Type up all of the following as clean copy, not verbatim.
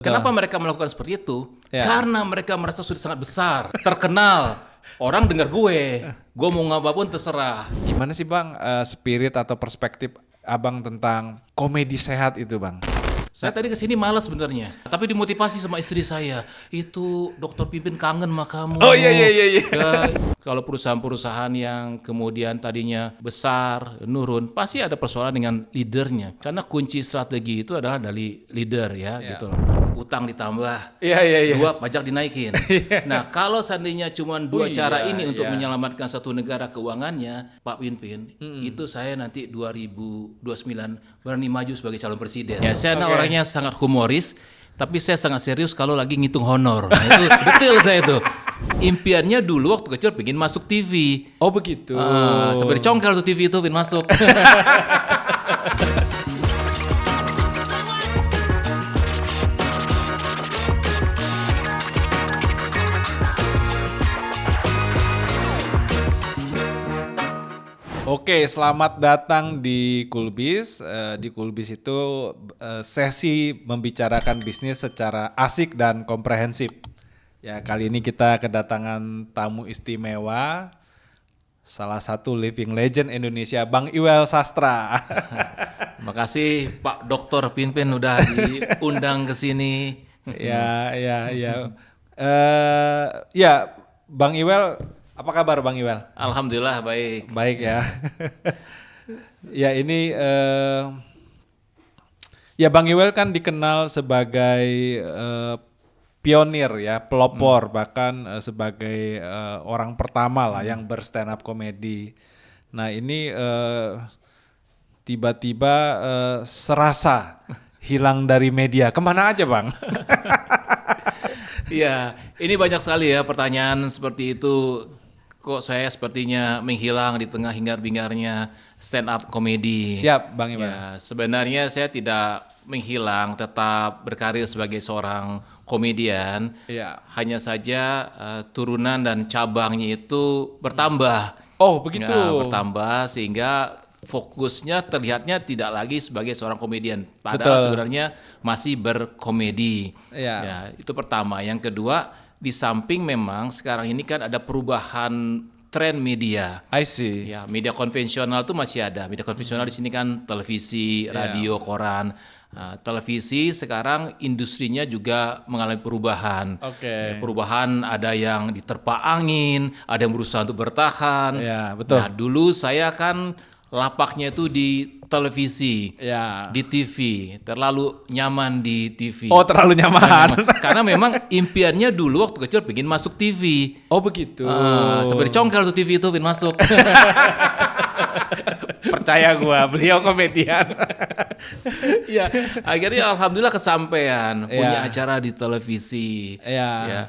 Kenapa mereka melakukan seperti itu? Ya. Karena mereka merasa sudah sangat besar, terkenal. Orang dengar gue mau ngapapun terserah. Gimana sih Bang spirit atau perspektif Abang tentang komedi sehat itu Bang? Saya tadi kesini malas sebenarnya, tapi dimotivasi sama istri saya. Itu Dokter Pimpin kangen sama kamu. Oh, iya. Ya, kalau perusahaan-perusahaan yang kemudian tadinya besar, nurun, pasti ada persoalan dengan leadernya. Karena kunci strategi itu adalah dari leader ya. Gitu loh. Utang ditambah, Iya. dua pajak dinaikin. Nah, kalau seandainya cuma dua cara ini untuk iya. menyelamatkan satu negara keuangannya, Pak Pimpin, itu saya nanti 2029 berani maju sebagai calon presiden. Ya, saya orangnya sangat humoris, tapi saya sangat serius kalau lagi ngitung honor. Nah, itu detail saya itu. Impiannya dulu waktu kecil pengen masuk TV. Oh begitu. Seperti congkel tuh TV itu pengen masuk. Oke, selamat datang di Kulbis. Di Kulbis itu sesi membicarakan bisnis secara asik dan komprehensif. Ya, kali ini kita kedatangan tamu istimewa, salah satu living legend Indonesia, Bang Iwel Sastra. Terima kasih Pak Dokter Pimpin udah diundang ke sini. Ya, Bang Iwel, apa kabar Bang Iwel? Alhamdulillah baik. Baik ya. Ya ini ya Bang Iwel kan dikenal sebagai pionir ya, pelopor bahkan sebagai orang pertama lah yang berstand up comedy. Nah ini tiba-tiba serasa hilang dari media. Kemana aja Bang? Iya, ini banyak sekali ya pertanyaan seperti itu. Kok saya sepertinya menghilang di tengah hingar-bingarnya stand up comedy. Siap Bang Iwel. Ya, sebenarnya saya tidak menghilang, tetap berkarir sebagai seorang komedian. Iya. Hanya saja turunan dan cabangnya itu bertambah. Oh begitu. Ya, bertambah sehingga fokusnya terlihatnya tidak lagi sebagai seorang komedian. Padahal sebenarnya masih berkomedi. Iya. Ya, itu pertama. Yang kedua, di samping memang sekarang ini kan ada perubahan tren media. I see. Ya, media konvensional tuh masih ada. Media konvensional di sini kan televisi, radio, koran. Televisi sekarang industrinya juga mengalami perubahan. Oke. Ya, perubahan ada yang diterpa angin, ada yang berusaha untuk bertahan. Ya, betul. Nah, dulu saya kan lapaknya itu di televisi, Ya. di TV, terlalu nyaman di TV. Oh terlalu nyaman. Karena memang impiannya dulu waktu kecil pengen masuk TV. Oh begitu. Seperti congkel tuh TV itu pengen masuk. Percaya gua, beliau komedian. Ya, akhirnya alhamdulillah kesampaian punya Ya. acara di televisi. Ya. Ya.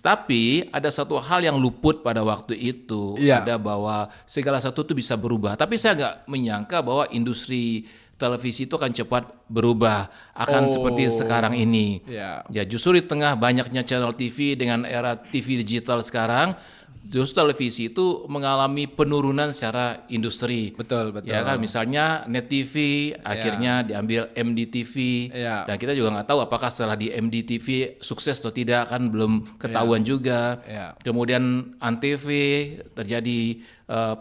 Tapi ada satu hal yang luput pada waktu itu, Ya. ada bahwa segala sesuatu itu bisa berubah. Tapi saya nggak menyangka bahwa industri televisi itu akan cepat berubah, akan seperti sekarang ini. Ya. Ya, justru di tengah banyaknya channel TV dengan era TV digital sekarang, justru televisi itu mengalami penurunan secara industri. Betul. Ya kan, misalnya Net TV akhirnya diambil MDTV, Ya. dan kita juga nggak tahu apakah setelah di MDTV sukses atau tidak, kan belum ketahuan juga. Ya. Kemudian Antv terjadi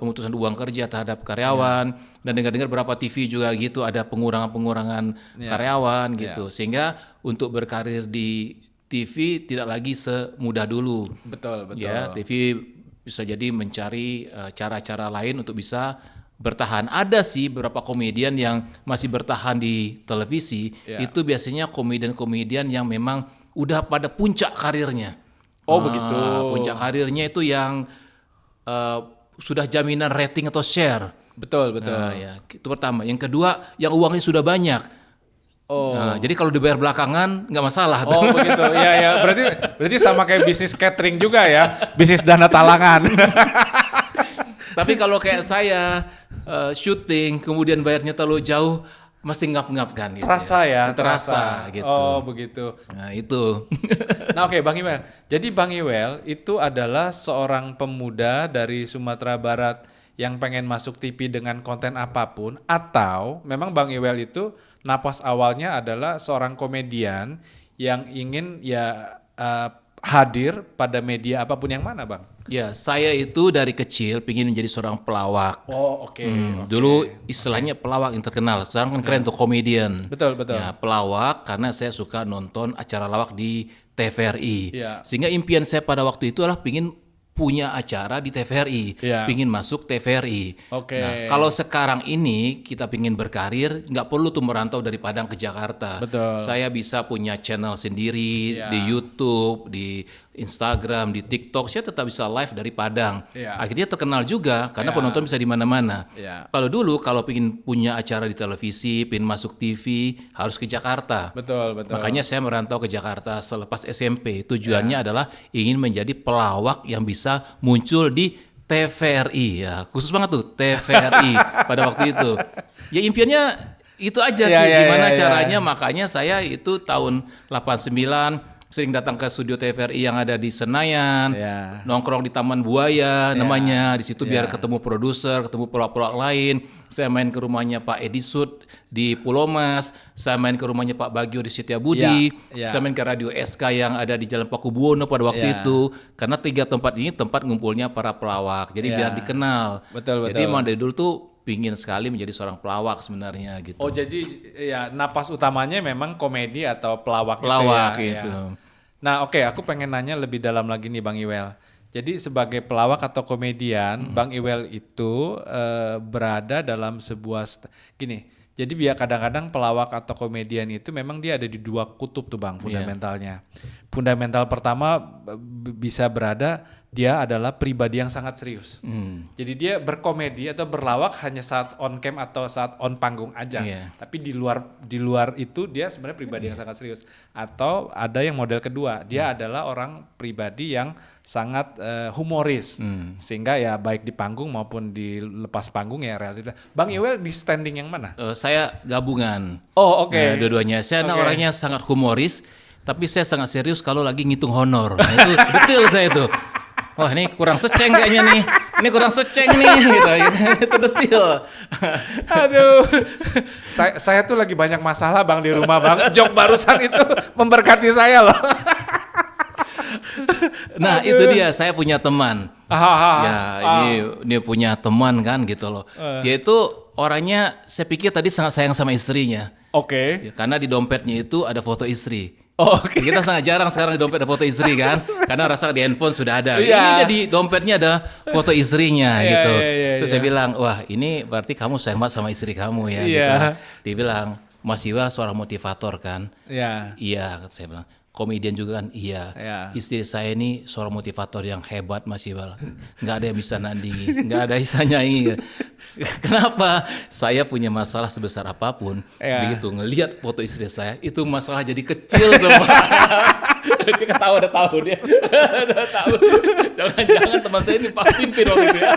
pemutusan uang kerja terhadap karyawan, dan dengar-dengar beberapa TV juga gitu ada pengurangan karyawan gitu, sehingga untuk berkarir di TV tidak lagi semudah dulu. Betul. Ya, TV bisa jadi mencari cara-cara lain untuk bisa bertahan. Ada sih beberapa komedian yang masih bertahan di televisi. Itu biasanya komedian-komedian yang memang udah pada puncak karirnya. Oh begitu. Puncak karirnya itu yang sudah jaminan rating atau share. Betul. Nah, ya, itu pertama. Yang kedua, yang uangnya sudah banyak. Oh. Nah, jadi kalau dibayar belakangan nggak masalah. Oh begitu. Ya. Berarti sama kayak bisnis catering juga ya, bisnis dana talangan. Tapi kalau kayak saya syuting kemudian bayarnya terlalu jauh, masih ngap-ngap kan gitu. Terasa gitu. Oh begitu. Nah, itu. Nah oke Bang Iwel. Jadi Bang Iwel itu adalah seorang pemuda dari Sumatera Barat yang pengen masuk TV dengan konten apapun, atau memang Bang Iwel itu napas awalnya adalah seorang komedian yang ingin ya hadir pada media apapun yang mana, Bang? Ya, saya itu dari kecil pingin menjadi seorang pelawak. Oh, oke. Dulu istilahnya pelawak yang terkenal. Sekarang kan keren tuh komedian. Betul, betul. Ya, pelawak karena saya suka nonton acara lawak di TVRI. Iya. Sehingga impian saya pada waktu itu adalah pingin punya acara di TVRI, Iya. pingin masuk TVRI. Oke. Nah, kalau sekarang ini kita pingin berkarir, nggak perlu tuh merantau dari Padang ke Jakarta. Betul. Saya bisa punya channel sendiri Iya. di YouTube, di Instagram, di TikTok, saya tetap bisa live dari Padang. Iya. Akhirnya terkenal juga karena Iya. penonton bisa di mana-mana. Iya. Kalau dulu kalau ingin punya acara di televisi, ingin masuk TV, harus ke Jakarta. Betul, betul. Makanya saya merantau ke Jakarta selepas SMP. Tujuannya adalah ingin menjadi pelawak yang bisa muncul di TVRI ya. Khusus banget tuh TVRI pada waktu itu. Ya impiannya itu aja sih, Iya, gimana iya, caranya. Makanya saya itu tahun 89 sering datang ke studio TVRI yang ada di Senayan, Iya. nongkrong di Taman Buaya namanya, di situ biar ketemu produser, ketemu pelawak-pelawak lain. Saya main ke rumahnya Pak Edi Sud di Pulau Mas, saya main ke rumahnya Pak Bagio di Setiabudi, Iya. saya main ke Radio SK yang ada di Jalan Pakubuwono pada waktu Iya. itu. Karena 3 tempat ini tempat ngumpulnya para pelawak, jadi Iya. biar dikenal. Betul, Jadi betul. emang dari dulu tuh pingin sekali menjadi seorang pelawak sebenarnya gitu. Oh, jadi ya napas utamanya memang komedi atau pelawak, Pelawak itu ya. gitu. Ya. Nah, oke, aku pengen nanya lebih dalam lagi nih, Bang Iwel. Jadi sebagai pelawak atau komedian, Bang Iwel itu berada dalam sebuah gini. Jadi biar kadang-kadang pelawak atau komedian itu memang dia ada di 2 kutub tuh, Bang, fundamentalnya. Fundamental pertama bisa berada dia adalah pribadi yang sangat serius. Jadi dia berkomedi atau berlawak hanya saat on cam atau saat on panggung aja. Iya. Tapi di luar itu dia sebenarnya pribadi yang sangat serius. Atau ada yang model kedua, dia adalah orang pribadi yang sangat humoris. Sehingga ya baik di panggung maupun di lepas panggung ya relatif. Bang Iwel di standing yang mana? Saya gabungan. Oh, oke. Nah, dua-duanya. Saya Oke. orangnya sangat humoris, tapi saya sangat serius kalau lagi ngitung honor. Nah, itu detail saya itu. Wah, ini kurang seceng kayaknya nih. Ini kurang seceng nih gitu. Itu detail. Aduh, saya tuh lagi banyak masalah, Bang, di rumah, Bang. Jok barusan itu memberkati saya loh. Nah, itu dia, saya punya teman. Ya, ini punya teman kan gitu loh. Dia itu orangnya saya pikir tadi sangat sayang sama istrinya. Oke. Ya, karena di dompetnya itu ada foto istri. Oh, oke. Kita sangat jarang sekarang di dompet ada foto istri kan, karena rasa di handphone sudah ada. Iya. Ini jadi dompetnya ada foto istrinya Iya, gitu. iya, Terus iya. saya bilang, wah ini berarti kamu sayang banget sama istri kamu ya. Iya. Gitu. Dia bilang, Mas Iwel seorang motivator kan. Ya. Iya, kata saya bilang. Komedian juga kan, iya. Iya. Istri saya ini seorang motivator yang hebat Mas Iwel. Nggak ada yang bisa nandingi, nggak ada yang bisa nyaingi. Kenapa? Saya punya masalah sebesar apapun, Iya. begitu ngelihat foto istri saya, itu masalah jadi kecil semua. Dia ketawa, udah tahu dia. Udah tahu. Jangan-jangan teman saya ini Pak Pimpin waktu itu ya.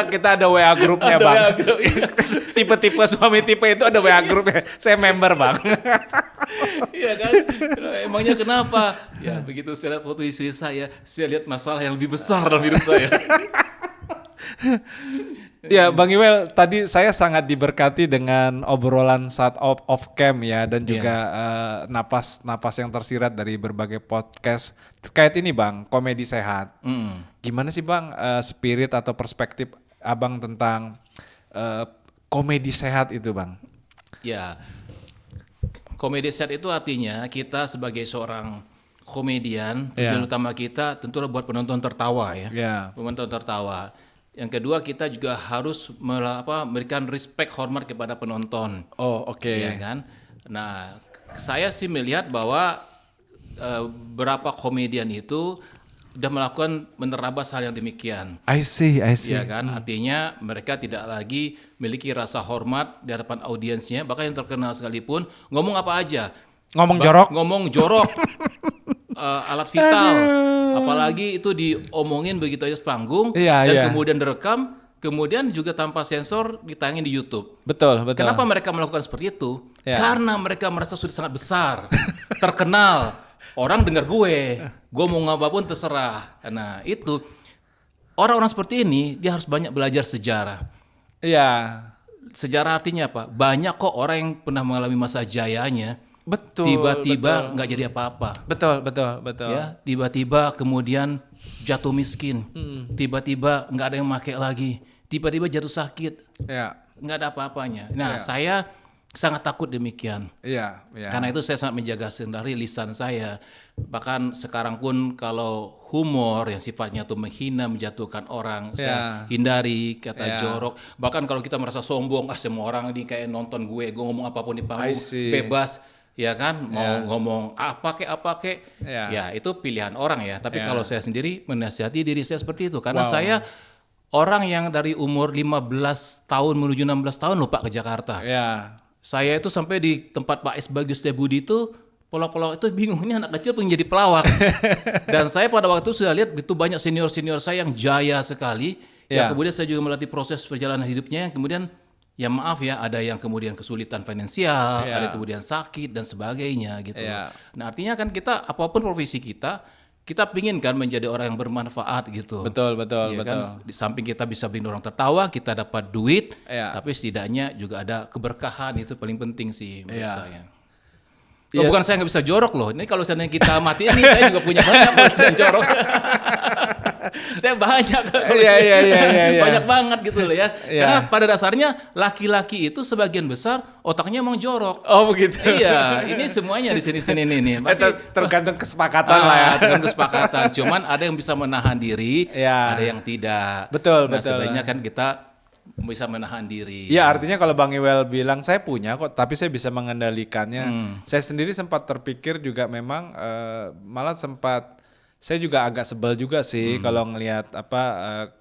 Kita ada WA grupnya, Ada Bang. WA grup. Tipe-tipe suami tipe itu ada WA grupnya. Saya member, Bang. Iya kan? Emangnya kenapa? Ya begitu saya lihat foto istri saya lihat masalah yang lebih besar dalam hidup saya. Ya, Bang Iwel, tadi saya sangat diberkati dengan obrolan saat off cam ya, dan juga napas-napas yang tersirat dari berbagai podcast terkait ini, Bang, komedi sehat. Gimana sih, Bang, spirit atau perspektif Abang tentang komedi sehat itu, Bang? Ya, komedi sehat itu artinya kita sebagai seorang komedian, tujuan utama kita tentulah buat penonton tertawa ya. Ya. Penonton tertawa. Yang kedua kita juga harus memberikan respect, hormat kepada penonton. Oh, oke. Ya kan? Nah, saya sih melihat bahwa beberapa komedian itu sudah melakukan menerabas hal yang demikian. I see. Ya kan, artinya mereka tidak lagi memiliki rasa hormat di hadapan audiensnya, bahkan yang terkenal sekalipun ngomong apa aja. Ngomong jorok. Ngomong jorok, alat vital, apalagi itu diomongin begitu aja sepanggung, Iya, dan iya. kemudian direkam, kemudian juga tanpa sensor ditayangin di YouTube. Betul. Kenapa mereka melakukan seperti itu? Ya. Karena mereka merasa sudah sangat besar, terkenal, orang dengar gue mau apapun terserah. Nah itu, orang-orang seperti ini dia harus banyak belajar sejarah. Iya. Sejarah artinya apa? Banyak kok orang yang pernah mengalami masa jayanya, Betul. Tiba-tiba nggak jadi apa-apa. Betul. Ya, tiba-tiba kemudian jatuh miskin. Tiba-tiba nggak ada yang pakai lagi. Tiba-tiba jatuh sakit. Ya. Nggak ada apa-apanya. Nah, saya sangat takut demikian. Iya. Karena itu saya sangat menjaga sendiri lisan saya. Bahkan sekarang pun kalau humor yang sifatnya tuh menghina, menjatuhkan orang, saya hindari kata jorok. Bahkan kalau kita merasa sombong, semua orang ini kayak nonton gue ngomong apapun di panggung bebas. Ya kan, mau ngomong apa kek, ya itu pilihan orang ya. Tapi kalau saya sendiri menasihati diri saya seperti itu, karena saya orang yang dari umur 15 tahun menuju 16 tahun loh Pak ke Jakarta. Saya itu sampai di tempat Pak S. Bagus Budi itu, pelawak-pelawak itu bingung, ini anak kecil pengen jadi pelawak. Dan saya pada waktu itu sudah lihat itu banyak senior-senior saya yang jaya sekali. Ya kemudian saya juga melatih proses perjalanan hidupnya yang kemudian ya maaf ya, ada yang kemudian kesulitan finansial, ada kemudian sakit dan sebagainya gitu. Nah artinya kan kita apapun profesi kita pingin kan menjadi orang yang bermanfaat gitu. Betul. Kan? Di samping kita bisa bikin orang tertawa, kita dapat duit, tapi setidaknya juga ada keberkahan, itu paling penting sih menurut saya. Bukan saya nggak bisa jorok loh. Ini kalau seandainya kita mati ini, saya juga punya banyak yang jorok. Saya banyak, banyak banget gitu loh ya. Karena pada dasarnya laki-laki itu sebagian besar otaknya emang jorok. Oh begitu. Iya, ini semuanya di sini nih. Masih tergantung kesepakatan lah ya. Tergantung kesepakatan. Cuman ada yang bisa menahan diri, ada yang tidak. Betul. Sebenarnya kan kita bisa menahan diri. Iya, artinya kalau Bang Iwel bilang saya punya kok, tapi saya bisa mengendalikannya. Saya sendiri sempat terpikir juga memang malah sempat saya juga agak sebel juga sih kalau ngelihat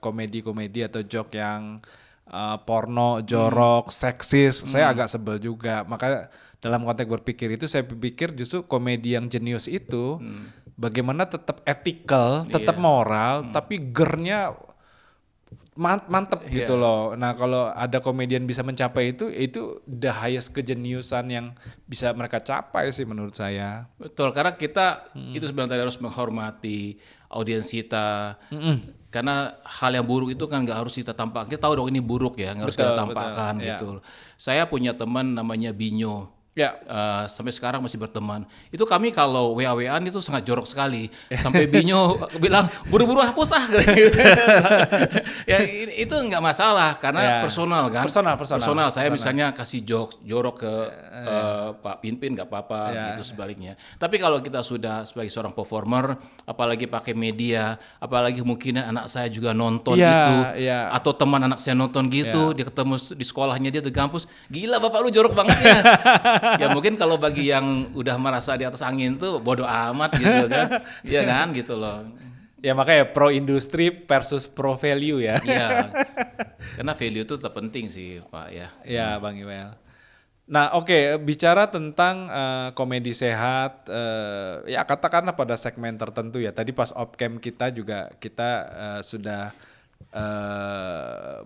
komedi-komedi atau joke yang porno, jorok, seksis. Saya agak sebel juga. Maka dalam konteks berpikir itu saya pikir justru komedi yang jenius itu bagaimana tetap ethical, tetap moral, tapi gernya mantep gitu loh. Nah kalau ada komedian bisa mencapai itu the highest kejeniusan yang bisa mereka capai sih menurut saya. Betul, karena kita itu sebenarnya harus menghormati audiens kita. Karena hal yang buruk itu kan nggak harus kita tampakkan. Kita tahu dong ini buruk ya, nggak harus kita tampakkan gitu. Saya punya teman namanya Binyo. Sampai sekarang masih berteman. Itu kami kalau WA-WAan itu sangat jorok sekali. Sampai Binyo bilang buru-buru hapus ya itu nggak masalah karena personal kan. Personal. Saya misalnya kasih jorok ke Pak Pinpin nggak apa-apa gitu sebaliknya. Tapi kalau kita sudah sebagai seorang performer, apalagi pakai media, apalagi mungkin anak saya juga nonton itu, atau teman anak saya nonton gitu, dia ketemu di sekolahnya dia di kampus, gila bapak lu jorok banget ya. Ya mungkin kalau bagi yang udah merasa di atas angin tuh bodoh amat gitu kan. Iya kan gitu loh. Ya makanya pro industri versus pro value ya. Iya. Karena value itu terpenting sih Pak ya. Ya Bang Iwel. Nah oke, bicara tentang komedi sehat, ya katakanlah pada segmen tertentu ya. Tadi pas off-cam kita juga sudah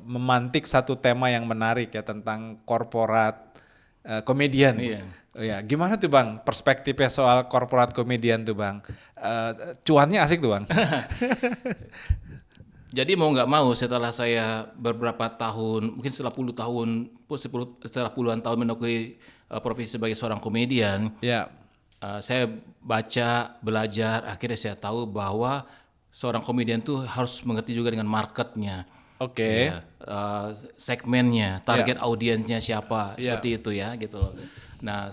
memantik satu tema yang menarik ya tentang korporat komedian. Iya. Gimana tuh Bang perspektifnya soal korporat komedian tuh Bang? Cuannya asik tuh Bang. Jadi mau nggak mau setelah saya beberapa tahun, mungkin setelah puluhan tahun menekuni profesi sebagai seorang komedian, saya baca, belajar, akhirnya saya tahu bahwa seorang komedian tuh harus mengerti juga dengan marketnya. Segmennya, target audiensnya siapa, seperti itu ya gitu loh. Nah,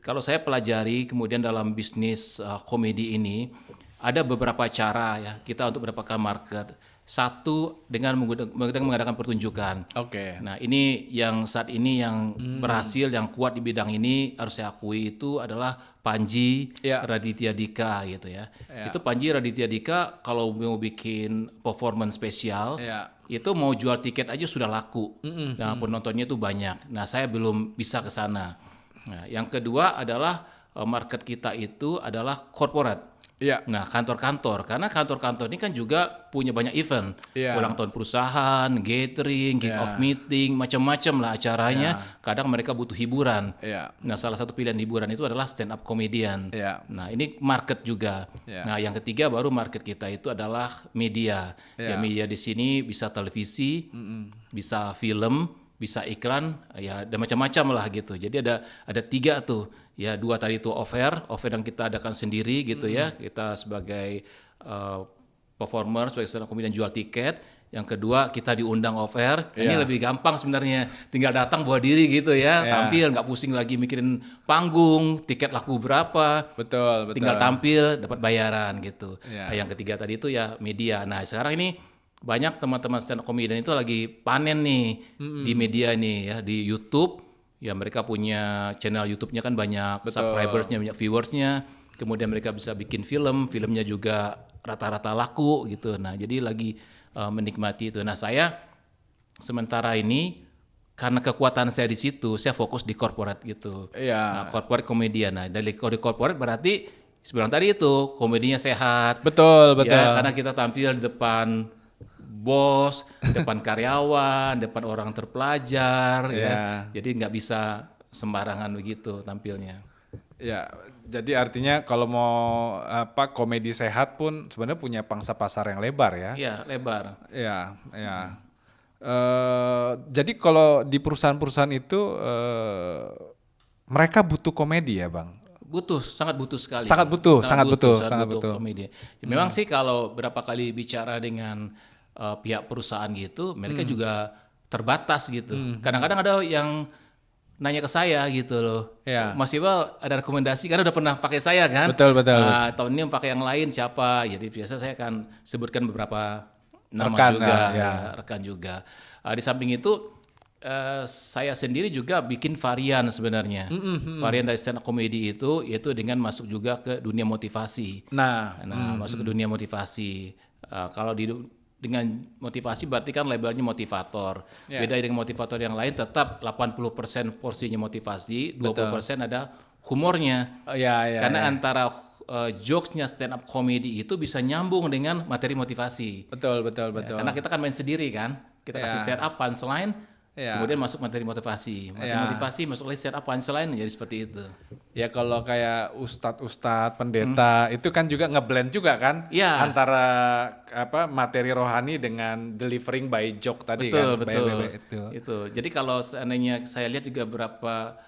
kalau saya pelajari kemudian dalam bisnis komedi ini ada beberapa cara ya kita untuk mendapatkan market. Satu dengan mengadakan pertunjukan. Nah, ini yang saat ini yang berhasil, yang kuat di bidang ini harus saya akui itu adalah Panji Raditya Dika gitu ya. Itu Panji Raditya Dika kalau mau bikin performance spesial itu mau jual tiket aja sudah laku. Nah, penontonnya itu banyak. Nah, saya belum bisa ke sana. Nah, yang kedua adalah market kita itu adalah corporate. Nah, kantor-kantor, karena kantor-kantor ini kan juga punya banyak event, ulang tahun perusahaan, gathering, kick-off meeting, macam-macam lah acaranya. Kadang mereka butuh hiburan. Nah, salah satu pilihan hiburan itu adalah stand up comedian. Nah, ini market juga. Nah, yang ketiga baru market kita itu adalah media. Ya, media di sini bisa televisi, bisa film, bisa iklan, ya ada macam-macam lah gitu. Jadi ada 3 tuh, ya 2 tadi itu off air yang kita adakan sendiri gitu ya, kita sebagai performer, sebagai stand up comedian jual tiket. Yang kedua kita diundang off air, ini lebih gampang sebenarnya, tinggal datang bawa diri gitu ya, tampil nggak pusing lagi mikirin panggung, tiket laku berapa, Betul. tinggal tampil dapat bayaran gitu. Ya. Yang ketiga tadi itu ya media. Nah sekarang ini banyak teman-teman stand up comedian itu lagi panen nih di media nih ya, di YouTube. Ya mereka punya channel YouTube-nya kan banyak subscribers-nya, banyak viewersnya. Kemudian mereka bisa bikin filmnya juga rata-rata laku gitu. Nah jadi lagi menikmati itu. Nah saya sementara ini karena kekuatan saya di situ, saya fokus di corporate gitu. Nah, corporate comedian. Nah dari di corporate berarti sebenarnya tadi itu komedinya sehat. Betul. Ya, karena kita tampil di depan bos, depan karyawan, depan orang terpelajar, ya. Jadi nggak bisa sembarangan begitu tampilnya. Ya, jadi artinya kalau mau komedi sehat pun sebenarnya punya pangsa pasar yang lebar ya. Iya, lebar. Ya. Jadi kalau di perusahaan-perusahaan itu mereka butuh komedi ya, Bang? Sangat butuh sekali. Sangat butuh komedi. Memang sih kalau berapa kali bicara dengan pihak perusahaan gitu, mereka juga terbatas gitu. Kadang-kadang ada yang nanya ke saya gitu loh, Mas Iqbal ada rekomendasi karena udah pernah pakai saya kan? Betul. Tahun ini pakai yang lain siapa? Jadi biasa saya akan sebutkan beberapa nama Rekan, juga, rekan juga. Di samping itu saya sendiri juga bikin varian sebenarnya. Varian dari stand up comedy itu yaitu dengan masuk juga ke dunia motivasi. Nah, Masuk ke dunia motivasi. Kalau dengan motivasi berarti kan labelnya motivator. Beda dengan motivator yang lain, tetap 80% porsinya motivasi, 20% ada humornya. Karena antara jokesnya stand up comedy itu bisa nyambung dengan materi motivasi. Betul. Karena kita kan main sendiri kan, kita kasih set up punchline, kemudian masuk materi motivasi. Motivasi masuk lagi set up punchline, jadi seperti itu. Ya kalau kayak ustadz, pendeta itu kan juga ngeblend juga kan antara materi rohani dengan delivering by joke tadi kan. Betul. Itu. Jadi kalau seandainya saya lihat juga beberapa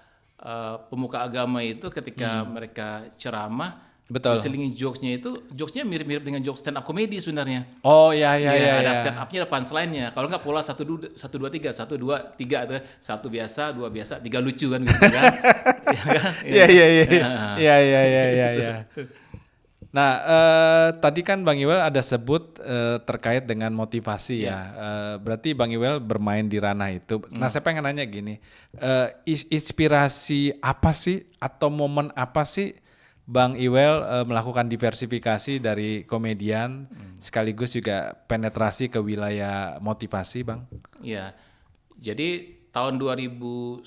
pemuka agama itu ketika mereka ceramah, diselingi jokesnya mirip-mirip dengan jokes stand up comedy sebenarnya. Oh iya. Ada stand up-nya, ada punchline-nya. Kalau nggak pola 1 2 3, 1 2 3 atau 1 biasa, 2 biasa, 3 lucu kan gitu kan. Iya. Nah, tadi kan Bang Iqbal ada sebut terkait dengan motivasi ya. Berarti Bang Iqbal bermain di ranah itu. Nah, saya pengen nanya gini, inspirasi apa sih atau momen apa sih Bang Iqbal melakukan diversifikasi dari komedian sekaligus juga penetrasi ke wilayah motivasi, Bang? Iya. Jadi tahun 2011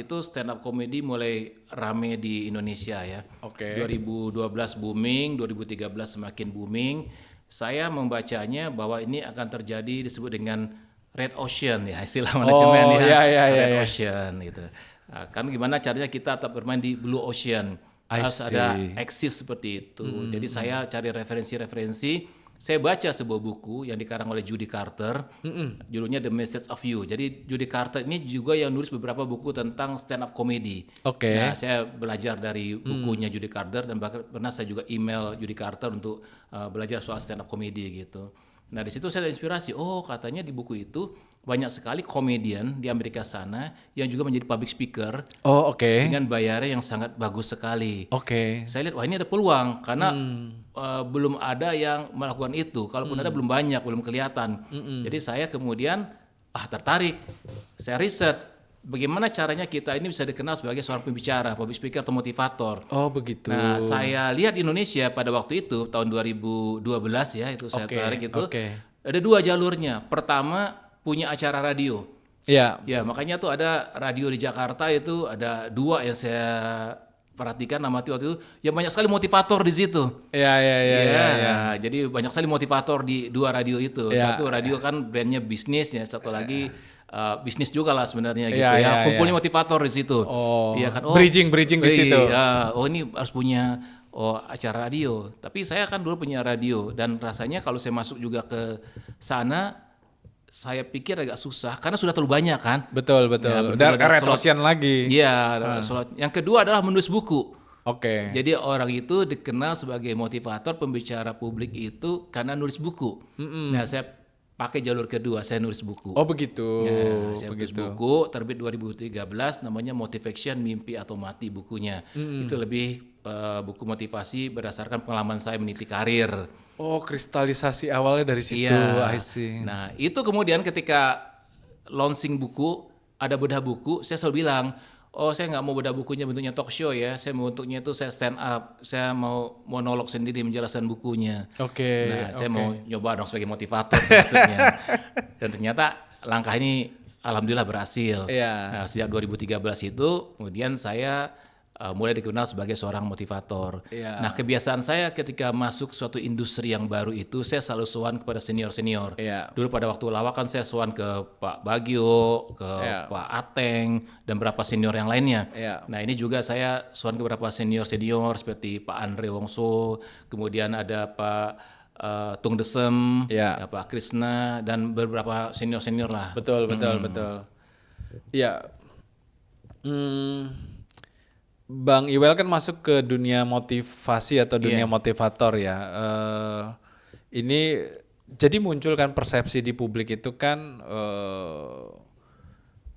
itu stand up comedy mulai rame di Indonesia ya. 2012 booming, 2013 semakin booming. Saya membacanya bahwa ini akan terjadi disebut dengan red ocean ya, istilah manajemen red ocean gitu. Nah, kan gimana caranya kita tetap bermain di blue ocean? Harus ada eksis seperti itu. Jadi saya cari referensi. Saya baca sebuah buku yang dikarang oleh Judy Carter, judulnya The Message of You. Jadi Judy Carter ini juga yang nulis beberapa buku tentang stand up comedy. Nah, saya belajar dari bukunya Judy Carter dan bahkan pernah saya juga email Judy Carter untuk belajar soal stand up comedy gitu. Nah di situ saya ada inspirasi. Oh katanya di buku itu banyak sekali komedian di Amerika sana yang juga menjadi public speaker. Dengan bayaran yang sangat bagus sekali. Saya lihat wah ini ada peluang karena belum ada yang melakukan itu. Kalaupun ada belum banyak, belum kelihatan. Jadi saya kemudian tertarik. Saya riset bagaimana caranya kita ini bisa dikenal sebagai seorang pembicara, public speaker atau motivator. Begitu. Nah, saya lihat di Indonesia pada waktu itu tahun 2012 ya, itu saya tarik itu. Ada 2 jalurnya. Pertama, punya acara radio. Ya, makanya tuh ada radio di Jakarta itu ada 2 yang saya perhatikan amati waktu itu yang banyak sekali motivator di situ. Iya. Jadi banyak sekali motivator di 2 radio itu. Satu radio kan brandnya bisnis ya, satu lagi bisnis juga lah sebenarnya gitu ya. Kumpulnya motivator di situ. Bridging di situ. Ini harus punya acara radio. Tapi saya kan dulu punya radio dan rasanya kalau saya masuk juga ke sana saya pikir agak susah karena sudah terlalu banyak kan. Betul. Ya, Udah ada retosian lagi. Iya, yang kedua adalah menulis buku. Oke. Jadi orang itu dikenal sebagai motivator, pembicara publik itu karena nulis buku. Nah, saya pakai jalur kedua, saya nulis buku. Oh begitu. Nah, saya tulis buku terbit 2013 namanya Motivation Mimpi atau Mati bukunya. Itu lebih buku motivasi berdasarkan pengalaman saya meniti karir. Oh, kristalisasi awalnya dari situ. Iya. I see. Nah, itu kemudian ketika launching buku, ada bedah buku, saya selalu bilang, oh saya nggak mau bedah bukunya bentuknya talk show ya, saya mau bentuknya itu saya stand up, saya mau monolog sendiri menjelaskan bukunya. Oke. Nah, saya mau nyoba dong sebagai motivator maksudnya. Dan ternyata langkah ini alhamdulillah berhasil. Iya. Nah, sejak 2013 itu, kemudian saya mulai dikenal sebagai seorang motivator. Iya. Nah, kebiasaan saya ketika masuk suatu industri yang baru itu, saya selalu sowan kepada senior-senior. Iya. Dulu pada waktu lawak kan saya sowan ke Pak Bagio, ke Iya. Pak Ateng, dan beberapa senior yang lainnya. Iya. Nah, ini juga saya sowan ke beberapa senior-senior seperti Pak Andre Wongso, kemudian ada Pak Tung Desem, Iya. ya, Pak Krisna, dan beberapa senior-senior lah. Betul. Iya. Bang Iwel kan masuk ke dunia motivasi atau dunia motivator ya. Ini jadi muncul kan persepsi di publik itu kan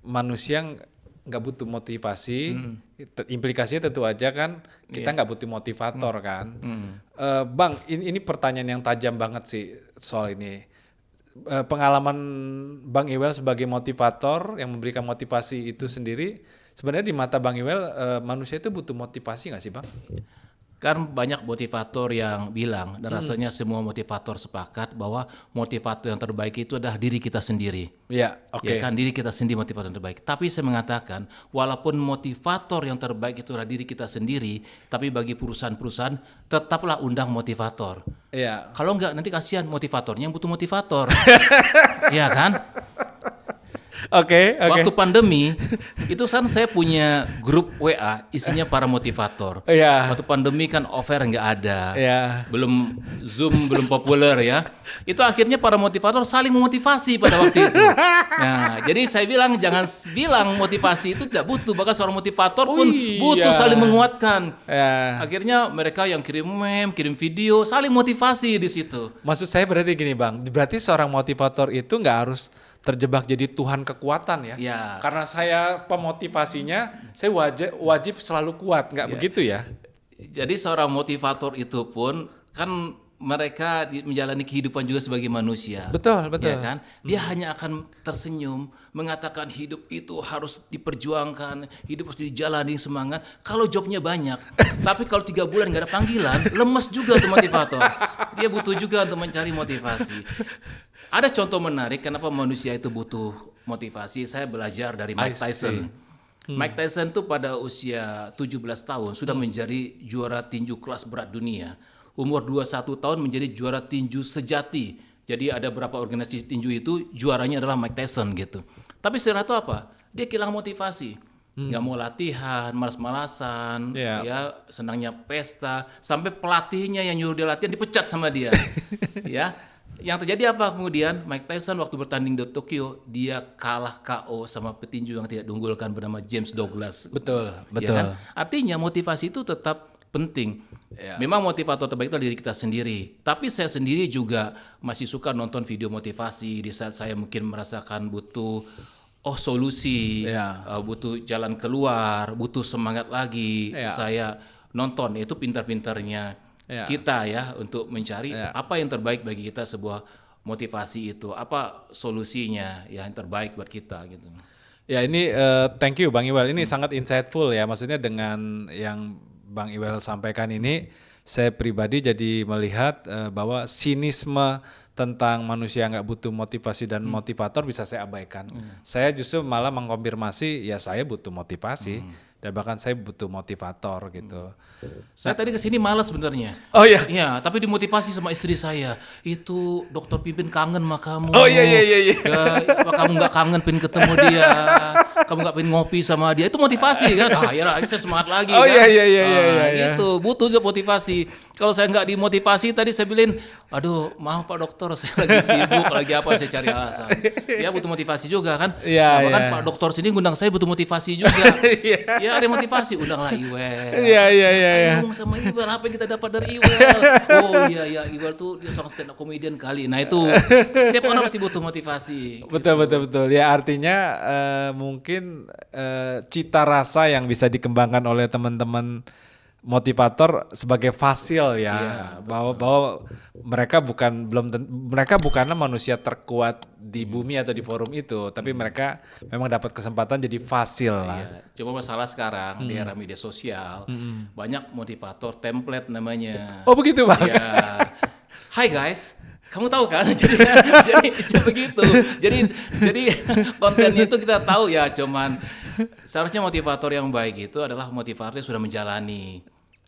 manusia nggak butuh motivasi. Implikasinya tentu aja kan kita nggak butuh motivator kan. Bang, ini pertanyaan yang tajam banget sih soal ini. Pengalaman Bang Iwel sebagai motivator yang memberikan motivasi itu sendiri, sebenarnya di mata Bang Iwel manusia itu butuh motivasi nggak sih Bang? Kan banyak motivator yang bilang, dan rasanya semua motivator sepakat bahwa motivator yang terbaik itu adalah diri kita sendiri. Iya, oke. Ya kan, diri kita sendiri motivator yang terbaik. Tapi saya mengatakan, walaupun motivator yang terbaik itu adalah diri kita sendiri, tapi bagi perusahaan-perusahaan tetaplah undang motivator. Iya. Kalau enggak nanti kasihan motivatornya yang butuh motivator. Iya kan? Oke. Waktu pandemi itu kan saya punya grup WA isinya para motivator. Iya. Waktu pandemi kan offer nggak ada, Iya. belum Zoom belum populer ya. Itu akhirnya para motivator saling memotivasi pada waktu itu. Nah, jadi saya bilang jangan bilang motivasi itu tidak butuh, bahkan seorang motivator pun butuh saling menguatkan. Ya. Akhirnya mereka yang kirim meme, kirim video, saling motivasi di situ. Maksud saya berarti gini Bang, berarti seorang motivator itu nggak harus terjebak jadi Tuhan kekuatan ya? Ya. Karena saya pemotivasinya, saya wajib selalu kuat, nggak begitu ya? Jadi seorang motivator itu pun kan mereka menjalani kehidupan juga sebagai manusia. Betul. Ya kan? Dia hanya akan tersenyum, mengatakan hidup itu harus diperjuangkan, hidup harus dijalani semangat. Kalau jobnya banyak, tapi kalau 3 bulan nggak ada panggilan, lemes juga tuh motivator. Dia butuh juga untuk mencari motivasi. Ada contoh menarik kenapa manusia itu butuh motivasi. Saya belajar dari Mike Tyson. Mike Tyson itu pada usia 17 tahun sudah menjadi juara tinju kelas berat dunia. Umur 21 tahun menjadi juara tinju sejati. Jadi ada beberapa organisasi tinju itu juaranya adalah Mike Tyson gitu. Tapi setelah itu apa? Dia kehilangan motivasi. Nggak mau latihan, malas-malasan, ya senangnya pesta. Sampai pelatihnya yang nyuruh dia latihan dipecat sama dia. Ya. Yang terjadi apa kemudian? Mike Tyson waktu bertanding di Tokyo, dia kalah KO sama petinju yang tidak diunggulkan bernama James Douglas. Betul. Ya kan? Artinya motivasi itu tetap penting. Ya. Memang motivator terbaik itu diri kita sendiri. Tapi saya sendiri juga masih suka nonton video motivasi di saat saya mungkin merasakan butuh solusi, butuh jalan keluar, butuh semangat lagi. Saya nonton, itu pintar-pintarnya kita ya untuk mencari apa yang terbaik bagi kita, sebuah motivasi itu, apa solusinya yang terbaik buat kita gitu. Ya ini thank you Bang Iwel, ini sangat insightful ya, maksudnya dengan yang Bang Iwel sampaikan ini saya pribadi jadi melihat bahwa sinisme tentang manusia nggak butuh motivasi dan motivator bisa saya abaikan. Saya justru malah mengkonfirmasi ya saya butuh motivasi dan bahkan saya butuh motivator gitu. Saya tadi kesini malas sebenarnya. Oh iya. Iya, tapi dimotivasi sama istri saya. Itu dokter Pimpin kangen sama kamu. Oh iya. Ya, kamu nggak kangen pengen ketemu dia. Kamu nggak pengen ngopi sama dia. Itu motivasi kan. Ya saya semangat lagi Oh kan. iya. Gitu, butuh motivasi. Kalau saya nggak dimotivasi tadi saya bilang, aduh maaf Pak Dokter saya lagi sibuk, lagi apa saya cari alasan. Ya butuh motivasi juga kan. Iya, Nah, bahkan iya. Pak Dokter sini ngundang saya butuh motivasi juga. Ya ada motivasi, undanglah Iwel. Iya. Ayo ngomong sama Iwel, apa yang kita dapat dari Iwel? Oh iya Iwel tuh dia seorang stand up comedian kali. Nah itu tiap orang pasti butuh motivasi. Betul. Ya artinya mungkin cita rasa yang bisa dikembangkan oleh teman-teman motivator sebagai fasil ya, bahwa mereka mereka bukanlah manusia terkuat di bumi atau di forum itu, tapi mereka memang dapat kesempatan jadi fasil lah. Iya. Cuma masalah sekarang di era media sosial banyak motivator template namanya. Oh begitu Bang? Ya. Hai guys, kamu tahu kan? jadi begitu. Jadi kontennya itu kita tahu ya, cuman seharusnya motivator yang baik itu adalah motivator yang sudah menjalani.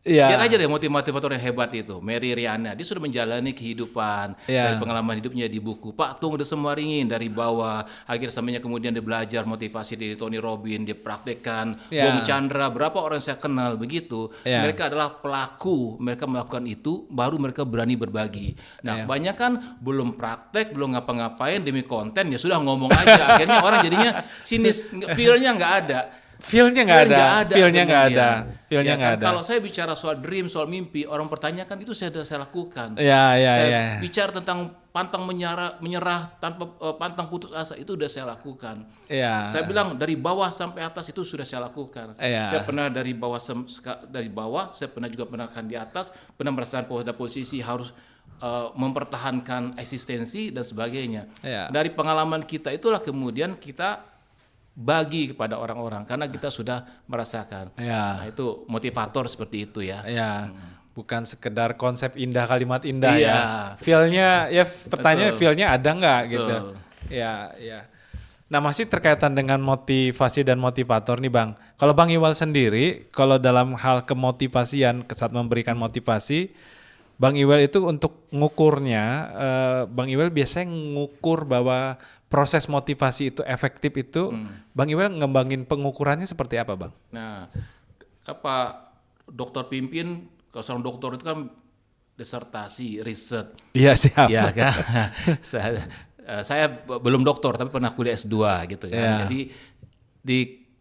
Iya. Lihat aja deh motivator yang hebat itu, Mary Riana, dia sudah menjalani kehidupan dari pengalaman hidupnya di buku Pak Tung udah semua ringin dari bawah, akhir sampainya kemudian dia belajar motivasi dari Tony Robbins, dia praktekkan, Bong Chandra, berapa orang saya kenal begitu, mereka adalah pelaku, mereka melakukan itu, baru mereka berani berbagi. Nah, kebanyakan belum praktek, belum ngapa-ngapain demi konten, ya sudah ngomong aja, akhirnya orang jadinya sinis, feel-nya nggak ada. Feelnya nggak ada. Kalau saya bicara soal dream, soal mimpi, orang pertanyakan itu saya lakukan. Saya bicara tentang pantang menyerah tanpa pantang putus asa itu udah saya lakukan. Saya bilang dari bawah sampai atas itu sudah saya lakukan. Saya pernah dari bawah, saya pernah juga pernah di atas, pernah merasakan pada posisi harus mempertahankan eksistensi dan sebagainya. Dari pengalaman kita itulah kemudian kita bagi kepada orang-orang karena kita sudah merasakan. Nah, itu motivator seperti itu ya. Bukan sekedar konsep indah, kalimat indah ya. Feel-nya ya, pertanyaan feel-nya ada nggak gitu. Ya. Nah, masih terkaitan dengan motivasi dan motivator nih Bang. Kalau Bang Iwal sendiri, kalau dalam hal kemotivasian saat memberikan motivasi, Bang Iwal itu untuk ngukurnya, Bang Iwal biasanya ngukur bahwa proses motivasi itu efektif itu, Bang Iwal ngembangin pengukurannya seperti apa Bang? Nah, dokter pimpin, kalau seorang dokter itu kan disertasi, riset. Iya siap. Iya kan. saya belum dokter tapi pernah kuliah S2 gitu kan. Jadi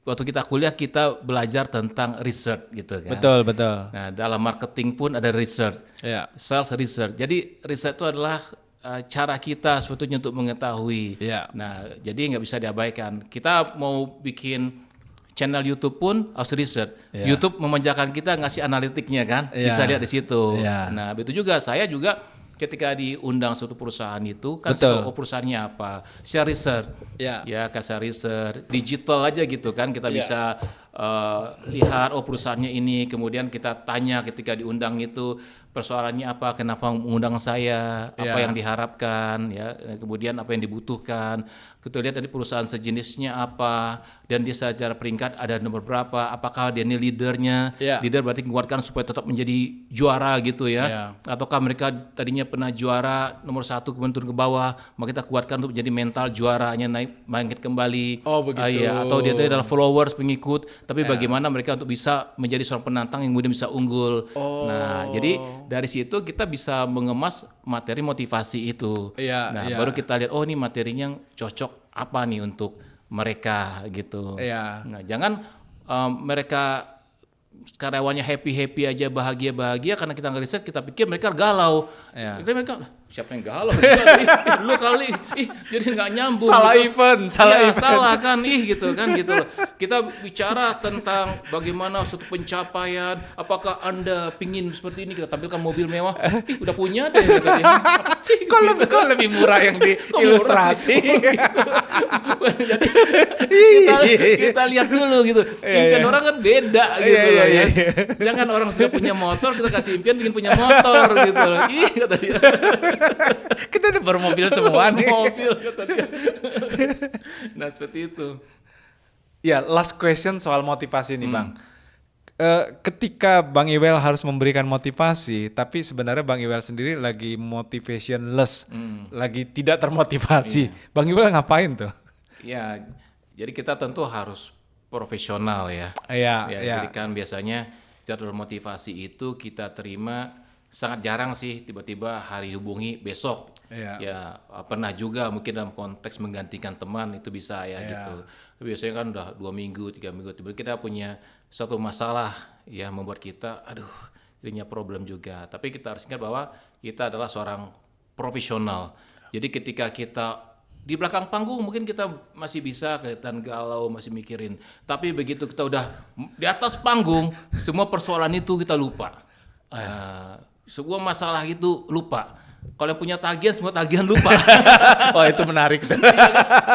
waktu kita kuliah kita belajar tentang research gitu kan. Betul. Nah, dalam marketing pun ada research. Sales research. Jadi riset itu adalah cara kita sebetulnya untuk mengetahui. Nah, jadi nggak bisa diabaikan. Kita mau bikin channel YouTube pun harus riset. YouTube memanjakan kita ngasih analitiknya kan, bisa lihat di situ. Nah, begitu juga saya juga ketika diundang suatu perusahaan itu kan saya tahu perusahaannya apa, saya riset. Kan saya riset digital aja gitu kan, kita bisa lihat perusahaannya ini, kemudian kita tanya ketika diundang itu persoalannya apa, kenapa mengundang saya, apa yang diharapkan, ya, kemudian apa yang dibutuhkan. Kita lihat dari perusahaan sejenisnya apa, dan dia secara peringkat ada nomor berapa, apakah dia ini leadernya, leader berarti menguatkan supaya tetap menjadi juara gitu ya, ataukah mereka tadinya pernah juara nomor 1 kemudian turun ke bawah, maka kita kuatkan untuk menjadi mental juaranya naik bangkit kembali. Atau dia adalah followers, pengikut, tapi bagaimana mereka untuk bisa menjadi seorang penantang yang kemudian bisa unggul. Nah, jadi dari situ kita bisa mengemas materi motivasi itu. Baru kita lihat ini materinya cocok apa nih untuk mereka gitu. Nah, jangan mereka karyawannya happy aja, bahagia karena kita ngeriset kita pikir mereka galau. Mereka siapa yang galau? Lu kali, jadi nggak nyambung. Salah gitu. event. Salah kan, gitu kan gitu loh. Kita bicara tentang bagaimana suatu pencapaian. Apakah Anda pingin seperti ini kita tampilkan mobil mewah? Udah punya deh. Apa sih? Kok lebih murah yang di ilustrasi? Jadi kita lihat dulu gitu. Impian orang kan beda gitu loh ya. Jangan orang sudah punya motor kita kasih impian ingin punya motor gitu loh. Kata dia. Kita udah bermobil semua nih. Mobil kata dia. Nah, seperti itu. Ya, last question soal motivasi nih Bang. Ketika Bang Iwel harus memberikan motivasi, tapi sebenarnya Bang Iwel sendiri lagi motivationless, lagi tidak termotivasi. Bang Iwel ngapain tuh? Ya, jadi kita tentu harus profesional ya. Iya. Jadi kan biasanya jadwal motivasi itu kita terima sangat jarang sih tiba-tiba hari hubungi besok. Iya. Ya pernah juga mungkin dalam konteks menggantikan teman itu bisa ya Iya. gitu. Tapi biasanya kan udah 2 minggu, 3 minggu, tiba-tiba kita punya suatu masalah ya membuat kita, aduh, jadinya problem juga. Tapi kita harus ingat bahwa kita adalah seorang profesional. Jadi ketika kita di belakang panggung mungkin kita masih bisa kelihatan galau, masih mikirin. Tapi begitu kita udah di atas panggung, semua persoalan itu kita lupa. Sebuah masalah itu lupa. Kalau yang punya tagihan, semua tagihan lupa. Oh, itu menarik.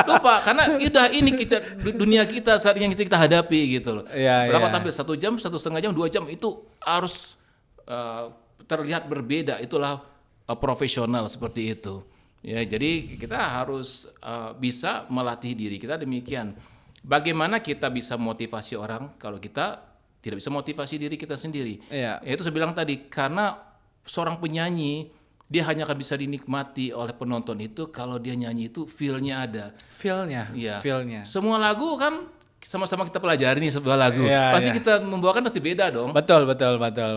Lupa, karena udah ini kita dunia kita saat yang kita hadapi gitu loh. Iya, Berapa iya. tampil 1 jam, 1,5 jam, 2 jam itu harus terlihat berbeda. Itulah profesional seperti itu. Ya, jadi kita harus bisa melatih diri kita demikian. Bagaimana kita bisa motivasi orang kalau kita tidak bisa motivasi diri kita sendiri? Iya. Itu saya bilang tadi, karena seorang penyanyi dia hanya akan bisa dinikmati oleh penonton itu kalau dia nyanyi itu feel-nya ada. Feel-nya. Iya. Feel-nya. Semua lagu kan sama-sama kita pelajari nih sebuah lagu. Iya, Pasti iya. kita membawakan pasti beda dong. Betul.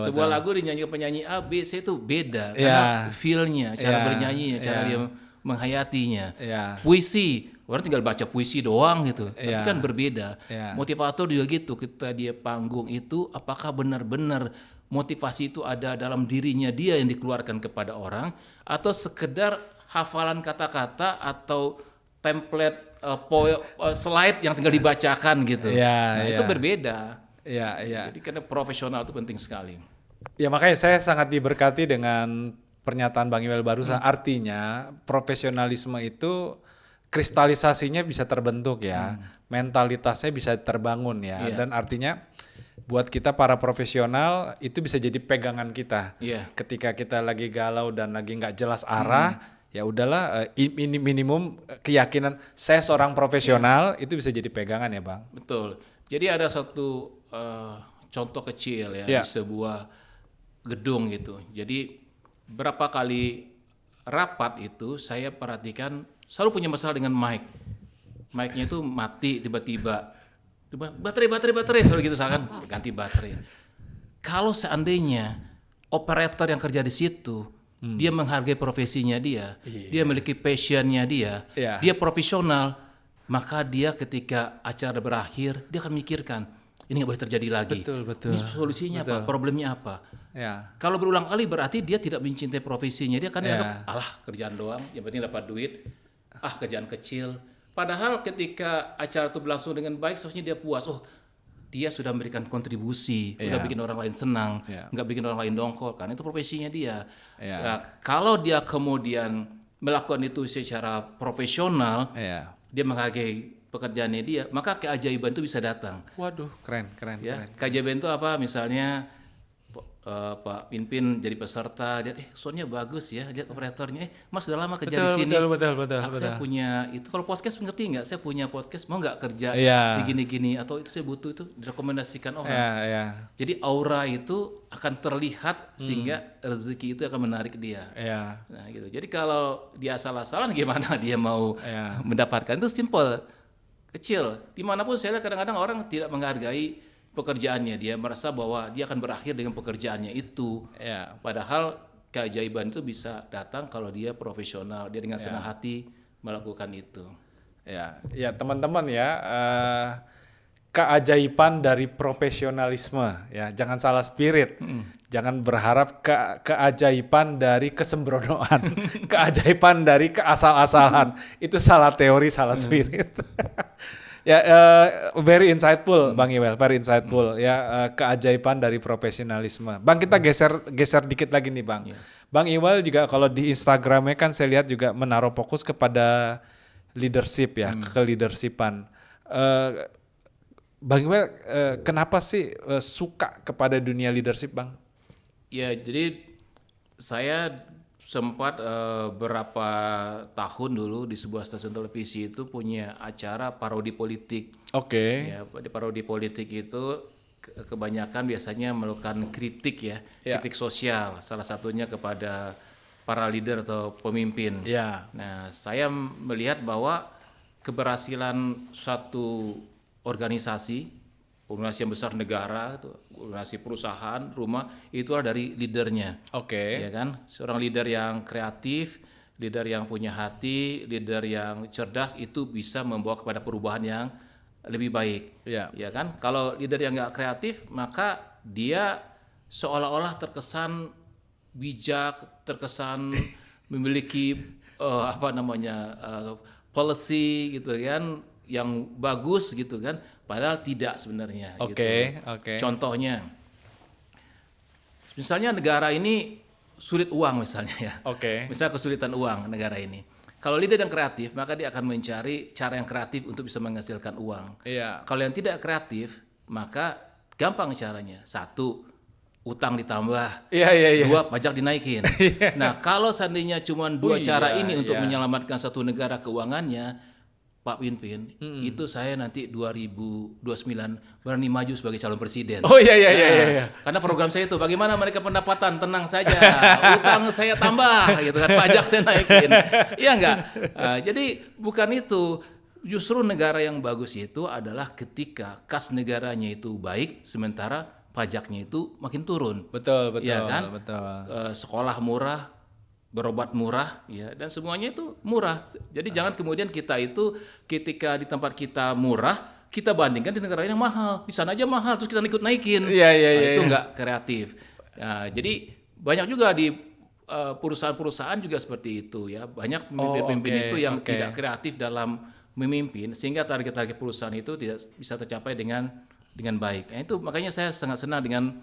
Sebuah lagu dinyanyi penyanyi A, B, C itu beda Iya. karena feel-nya, cara Iya, bernyanyinya, cara iya. dia menghayatinya. Iya. Puisi, orang tinggal baca puisi doang gitu. Tapi Iya. kan berbeda. Iya. Motivator juga gitu. Kita dia panggung itu apakah benar-benar motivasi itu ada dalam dirinya dia yang dikeluarkan kepada orang atau sekedar hafalan kata-kata atau template slide yang tinggal dibacakan gitu. Iya, Nah, iya. itu berbeda. Iya. Jadi karena profesional itu penting sekali. Ya makanya saya sangat diberkati dengan pernyataan Bang Iwel barusan. Artinya profesionalisme itu kristalisasinya bisa terbentuk ya, mentalitasnya bisa terbangun ya, Iya. dan artinya buat kita para profesional itu bisa jadi pegangan kita. Iya. Ketika kita lagi galau dan lagi nggak jelas arah, ya udahlah, ini minimum keyakinan saya seorang profesional itu bisa jadi pegangan ya Bang. Betul. Jadi ada satu contoh kecil ya Iya. di sebuah gedung gitu. Jadi berapa kali rapat itu saya perhatikan selalu punya masalah dengan mic. Mic-nya itu mati tiba-tiba. Baterai selalu gitu misalkan ganti baterai. Kalau seandainya operator yang kerja di situ dia menghargai profesinya dia, dia memiliki passionnya dia, Iya. dia profesional, maka dia ketika acara berakhir dia akan mikirkan ini nggak boleh terjadi lagi. Betul. Ini solusinya apa? Problemnya apa? Ya. Kalau berulang kali berarti dia tidak mencintai profesinya. Dia kan Ya. dianggap, alah kerjaan doang, yang penting dapat duit. Kerjaan kecil. Padahal ketika acara itu berlangsung dengan baik, seharusnya dia puas. Oh, dia sudah memberikan kontribusi, Ya. udah bikin orang lain senang, Ya. nggak bikin orang lain dongkol. Kan itu profesinya dia. Ya. Nah, kalau dia kemudian melakukan itu secara profesional, Ya. dia menghargai pekerjaannya dia, maka keajaiban itu bisa datang. Waduh, keren. Ya, keajaiban itu apa? Misalnya Pak Pinpin jadi peserta, dia soundnya bagus ya, lihat operatornya, Mas sudah lama kerja di sini. Betul. Saya punya itu, kalau podcast ngerti nggak? Saya punya podcast, mau nggak kerja Iya. di gini-gini atau itu saya butuh itu direkomendasikan orang. Ya. Jadi aura itu akan terlihat sehingga rezeki itu akan menarik dia. Ya. Nah gitu. Jadi kalau dia salah-salah gimana dia mau Ya. mendapatkan? Itu simple, kecil. Dimanapun saya lihat kadang-kadang orang tidak menghargai pekerjaannya, dia merasa bahwa dia akan berakhir dengan pekerjaannya itu. Ya. Padahal keajaiban itu bisa datang kalau dia profesional, dia dengan senang hati melakukan itu. Ya teman-teman ya, keajaiban dari profesionalisme ya, jangan salah spirit, jangan berharap keajaiban dari kesembronoan, keajaiban dari keasal-asalan, itu salah teori, salah spirit. Ya, very insightful, Bang Iwel, very insightful. Ya, keajaiban dari profesionalisme. Bang, kita geser dikit lagi nih, Bang. Bang Iwel juga kalau di Instagramnya kan saya lihat juga menaruh fokus kepada leadership ya, ke-leadershipan. Bang Iwel, kenapa sih suka kepada dunia leadership, Bang? Ya, jadi saya sempat berapa tahun dulu di sebuah stasiun televisi itu punya acara parodi politik. Oke. Ya, di parodi politik itu kebanyakan biasanya melakukan kritik ya, kritik sosial. Salah satunya kepada para leader atau pemimpin. Ya. Nah, saya melihat bahwa keberhasilan suatu organisasi organisasi yang besar negara, organisasi perusahaan, rumah, itulah dari leadernya. Oke. Ya kan, seorang leader yang kreatif, leader yang punya hati, leader yang cerdas itu bisa membawa kepada perubahan yang lebih baik. Iya. Ya kan, kalau leader yang nggak kreatif maka dia seolah-olah terkesan bijak, terkesan memiliki policy gitu kan, yang bagus gitu kan, padahal tidak sebenarnya. Oke. Gitu. Contohnya, misalnya negara ini sulit uang misalnya ya. Oke. Misalnya kesulitan uang negara ini. Kalau leader yang kreatif, maka dia akan mencari cara yang kreatif untuk bisa menghasilkan uang. Iya. Kalau yang tidak kreatif, maka gampang caranya. 1, utang ditambah. Iya. 2, pajak dinaikin. Nah, kalau seandainya cuma 2 cara ini untuk menyelamatkan satu negara keuangannya, Pak Winpin, itu saya nanti 2029 berani maju sebagai calon presiden. Oh iya. Karena program saya itu bagaimana mereka pendapatan, tenang saja, utang saya tambah, gitu kan, pajak saya naikin, iya enggak? Jadi bukan itu. Justru negara yang bagus itu adalah ketika kas negaranya itu baik, sementara pajaknya itu makin turun. Betul. Ya kan? Betul. Sekolah murah, berobat murah, ya, dan semuanya itu murah. Jadi jangan kemudian kita itu ketika di tempat kita murah, kita bandingkan di negara yang mahal. Di sana aja mahal, terus kita ikut naikin. Iya. Itu nggak kreatif. Nah, jadi banyak juga di perusahaan-perusahaan juga seperti itu ya. Banyak pemimpin-pemimpin itu yang tidak kreatif dalam memimpin, sehingga target-target perusahaan itu tidak bisa tercapai dengan baik. Nah, itu makanya saya sangat senang dengan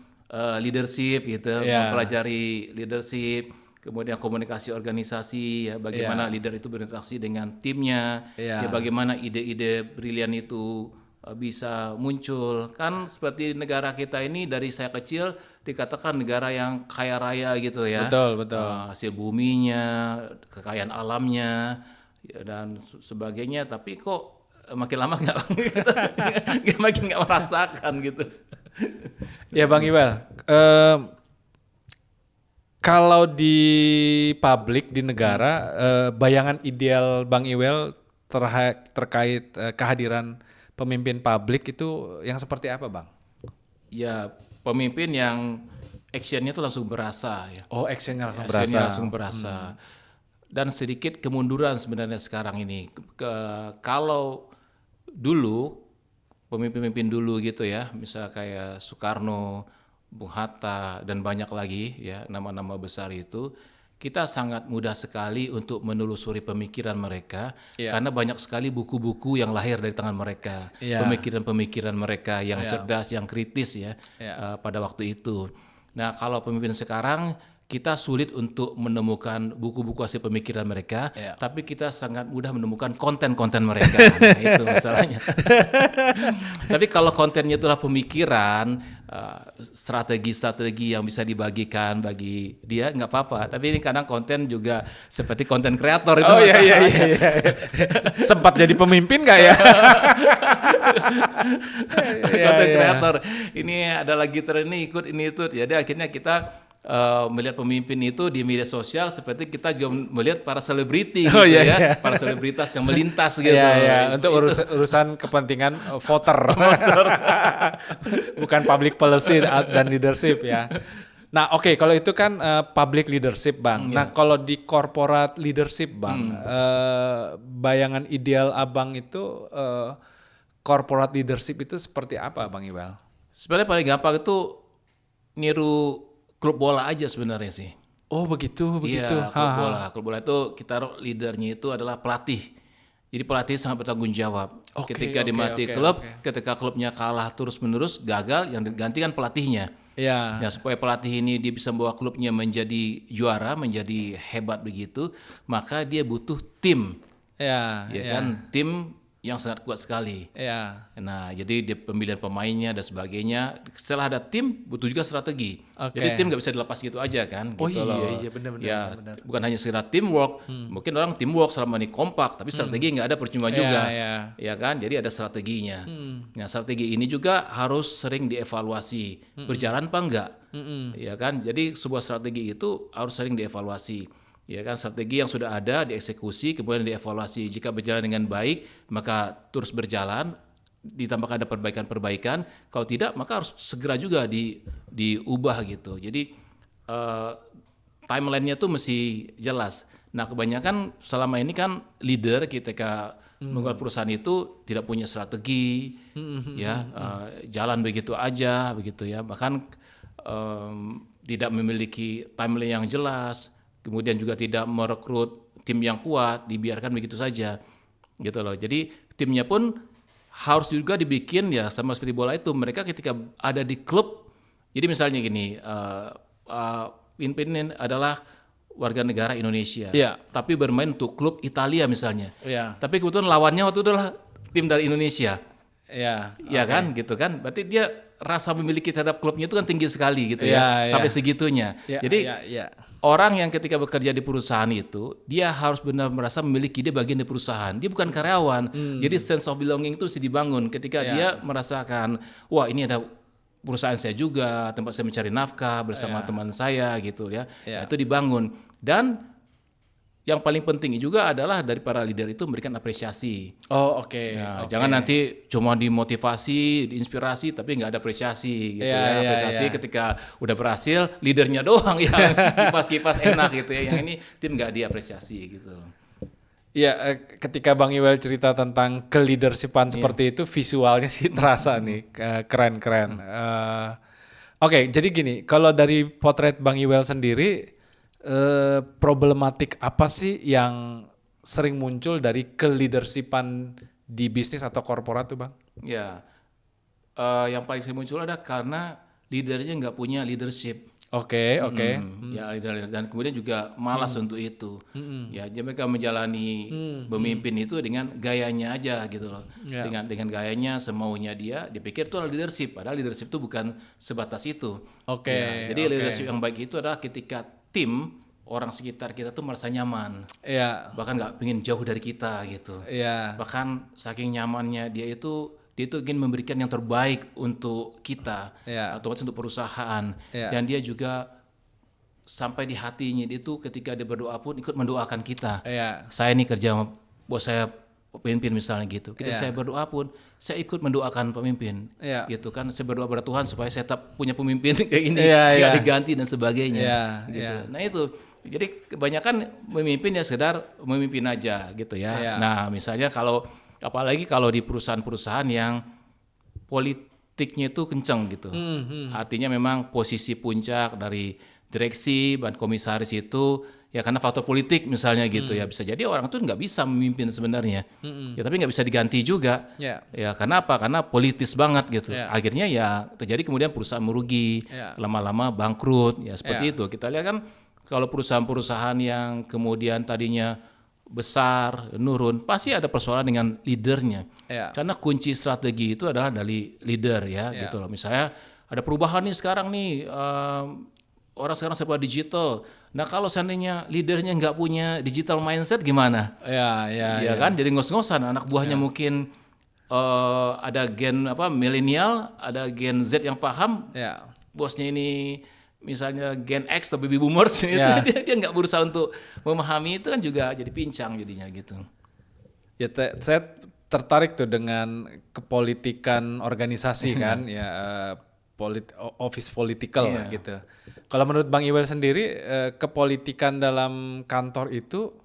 leadership gitu, mempelajari leadership. Kemudian komunikasi organisasi, ya, bagaimana leader itu berinteraksi dengan timnya, ya, bagaimana ide-ide brilian itu bisa muncul. Kan seperti negara kita ini dari saya kecil dikatakan negara yang kaya raya gitu ya. Betul. Hasil buminya, kekayaan alamnya, ya, dan sebagainya. Tapi kok makin lama makin nggak merasakan gitu. Ya Bang Iwel. Kalau di publik di negara, bayangan ideal Bang Iwel terkait kehadiran pemimpin publik itu yang seperti apa, Bang? Ya, pemimpin yang actionnya tuh langsung berasa. Ya. Oh, actionnya langsung berasa. Dan sedikit kemunduran sebenarnya sekarang ini. Kalau dulu pemimpin-pemimpin dulu gitu ya, misal kayak Soekarno, Bung Hatta, dan banyak lagi ya nama-nama besar itu, kita sangat mudah sekali untuk menelusuri pemikiran mereka karena banyak sekali buku-buku yang lahir dari tangan mereka, pemikiran-pemikiran mereka yang cerdas, yang kritis ya pada waktu itu. Nah, kalau pemimpin sekarang kita sulit untuk menemukan buku-buku hasil pemikiran mereka, tapi kita sangat mudah menemukan konten-konten mereka. Nah, itu masalahnya. Tapi kalau kontennya itulah pemikiran, strategi-strategi yang bisa dibagikan bagi dia, nggak apa-apa. Tapi ini kadang konten juga seperti konten kreator itu masalahnya. Iya. Sempat jadi pemimpin nggak ya? Konten kreator. Ini ada lagi ini ikut ini itu. Jadi akhirnya kita melihat pemimpin itu di media sosial seperti kita juga melihat para selebriti gitu ya, para selebritas yang melintas gitu. Untuk urusan kepentingan voter. Bukan public policy dan leadership ya. Nah, oke, kalau itu kan public leadership, Bang. Nah, kalau di corporate leadership, Bang, bayangan ideal Abang itu corporate leadership itu seperti apa, Bang Iwel? Sebenarnya paling gampang itu niru klub bola aja sebenarnya sih. Oh begitu. Iya, klub bola. Klub bola itu kita leadernya itu adalah pelatih. Jadi pelatih sangat bertanggung jawab. Ketika dimelatih klub, ketika klubnya kalah terus-menerus, gagal, yang digantikan pelatihnya. Iya. Ya, supaya pelatih ini dia bisa membawa klubnya menjadi juara, menjadi hebat begitu, maka dia butuh tim. Kan, tim yang sangat kuat sekali. Nah, jadi di pemilihan pemainnya dan sebagainya, setelah ada tim butuh juga strategi. Jadi tim nggak bisa dilepas gitu aja kan. Iya benar. Bukan hanya sekedar teamwork. Mungkin orang teamwork selama ini kompak, tapi strategi nggak ada percuma juga. Ya kan, jadi ada strateginya. Nah, strategi ini juga harus sering dievaluasi. Berjalan apa enggak? Ya kan, jadi sebuah strategi itu harus sering dievaluasi. Ya kan, strategi yang sudah ada dieksekusi, kemudian dievaluasi. Jika berjalan dengan baik, maka terus berjalan. ditambahkan ada perbaikan-perbaikan. Kalau tidak, maka harus segera juga diubah gitu. Jadi timeline-nya tuh mesti jelas. Nah, kebanyakan selama ini kan leader ketika menggunakan perusahaan itu tidak punya strategi, jalan begitu aja, begitu ya. Bahkan tidak memiliki timeline yang jelas, kemudian juga tidak merekrut tim yang kuat, dibiarkan begitu saja, gitu loh. Jadi timnya pun harus juga dibikin ya sama seperti bola itu. Mereka ketika ada di klub, jadi misalnya gini, Pinpin adalah warga negara Indonesia, tapi bermain untuk klub Italia misalnya. Tapi kebetulan lawannya waktu itu adalah tim dari Indonesia. Kan, gitu kan. Berarti dia rasa memiliki terhadap klubnya itu kan tinggi sekali gitu sampai segitunya. Jadi orang yang ketika bekerja di perusahaan itu, dia harus benar merasa memiliki dia bagian dari perusahaan. Dia bukan karyawan. Jadi sense of belonging itu harus dibangun ketika dia merasakan, wah ini ada perusahaan saya juga, tempat saya mencari nafkah bersama teman saya gitu ya. Nah, itu dibangun. Dan yang paling penting juga adalah dari para leader itu memberikan apresiasi. Jangan nanti cuma dimotivasi, diinspirasi, tapi nggak ada apresiasi gitu apresiasi ketika udah berhasil, leadernya doang yang kipas-kipas enak gitu ya. Yang ini tim nggak diapresiasi gitu. Iya, ketika Bang Iwel cerita tentang ke-leadershipan seperti itu, visualnya sih terasa nih, keren-keren. Oke, jadi gini, kalau dari potret Bang Iwel sendiri, problematik apa sih yang sering muncul dari ke-leadershipan di bisnis atau korporat tuh Bang? Ya, yang paling sering muncul ada karena leadernya nggak punya leadership. Ya, dan kemudian juga malas untuk itu. Ya, jadi mereka menjalani memimpin itu dengan gayanya aja gitu loh. Dengan gayanya, semaunya dia pikir itu adalah leadership, padahal leadership itu bukan sebatas itu. Jadi leadership yang baik itu adalah ketika tim orang sekitar kita tuh merasa nyaman. Bahkan nggak pengen jauh dari kita gitu. Bahkan saking nyamannya dia itu ingin memberikan yang terbaik untuk kita, atau untuk perusahaan, dan dia juga sampai di hatinya dia itu ketika dia berdoa pun ikut mendoakan kita. Saya nih kerja sama bos saya pemimpin misalnya gitu. Ketika saya berdoa pun saya ikut mendoakan pemimpin, gitu kan. Saya berdoa pada Tuhan supaya saya tetap punya pemimpin kayak ini, siap diganti dan sebagainya. Gitu. Nah itu. Jadi kebanyakan memimpin ya sekedar memimpin aja gitu ya. Nah misalnya apalagi kalau di perusahaan-perusahaan yang politiknya itu kenceng gitu. Artinya memang posisi puncak dari direksi dan komisaris itu ya karena faktor politik misalnya gitu ya. Bisa jadi orang itu nggak bisa memimpin sebenarnya. Ya tapi nggak bisa diganti juga. Ya karena apa? Karena politis banget gitu. Akhirnya ya terjadi kemudian perusahaan merugi, lama-lama bangkrut ya seperti itu. Kita lihat kan kalau perusahaan-perusahaan yang kemudian tadinya besar, nurun, pasti ada persoalan dengan leadernya. Karena kunci strategi itu adalah dari leader ya, gitu loh. Misalnya ada perubahan nih sekarang nih, orang sekarang serba digital. Nah kalau seandainya leadernya nggak punya digital mindset gimana? Kan, jadi ngos-ngosan. Anak buahnya mungkin ada gen milenial, ada gen Z yang paham. Bosnya ini misalnya Gen X atau baby boomers itu dia nggak berusaha untuk memahami, itu kan juga jadi pincang jadinya gitu. Ya saya tertarik tuh dengan kepolitikan organisasi kan office political gitu. Kalau menurut Bang Iwel sendiri kepolitikan dalam kantor itu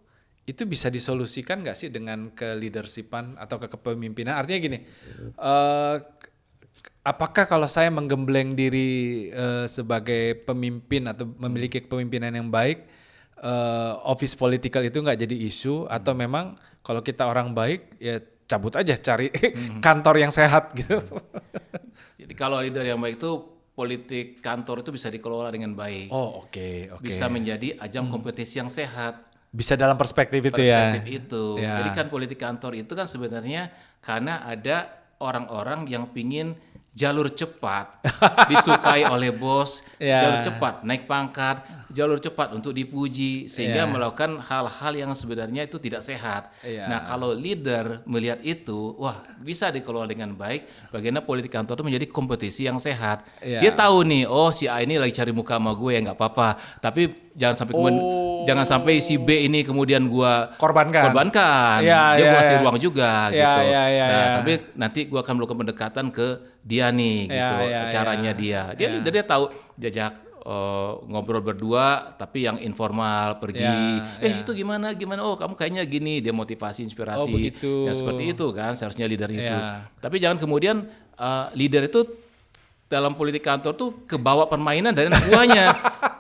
bisa disolusikan nggak sih dengan ke-leadershipan atau kepemimpinan? Artinya gini, apakah kalau saya menggembleng diri sebagai pemimpin atau memiliki kepemimpinan yang baik, office political itu nggak jadi isu, atau memang kalau kita orang baik ya cabut aja cari kantor yang sehat gitu? Jadi kalau leader yang baik itu politik kantor itu bisa dikelola dengan baik. Oke. Bisa menjadi ajang kompetisi yang sehat. Bisa dalam perspektif itu itu. Jadi kan politik kantor itu kan sebenarnya karena ada orang-orang yang pingin jalur cepat, disukai oleh bos, jalur cepat naik pangkat, jalur cepat untuk dipuji, sehingga melakukan hal-hal yang sebenarnya itu tidak sehat. Nah kalau leader melihat itu, wah bisa dikelola dengan baik, bagaimana politik kantor itu menjadi kompetisi yang sehat. Dia tahu nih, oh si A ini lagi cari muka sama gue ya nggak apa-apa, tapi jangan sampai kemudian Jangan sampai si B ini kemudian gua Korbankan. Dia gua kasih ruang juga gitu. Ya. Sampai nanti gua akan melakukan pendekatan ke dia nih gitu. Caranya dia. Dia tahu jajak ngobrol berdua tapi yang informal pergi. Itu gimana? Oh, kamu kayaknya gini, dia motivasi, inspirasi. Ya seperti itu kan seharusnya leader itu. Tapi jangan kemudian leader itu dalam politik kantor tuh kebawa permainan dari anak buahnya.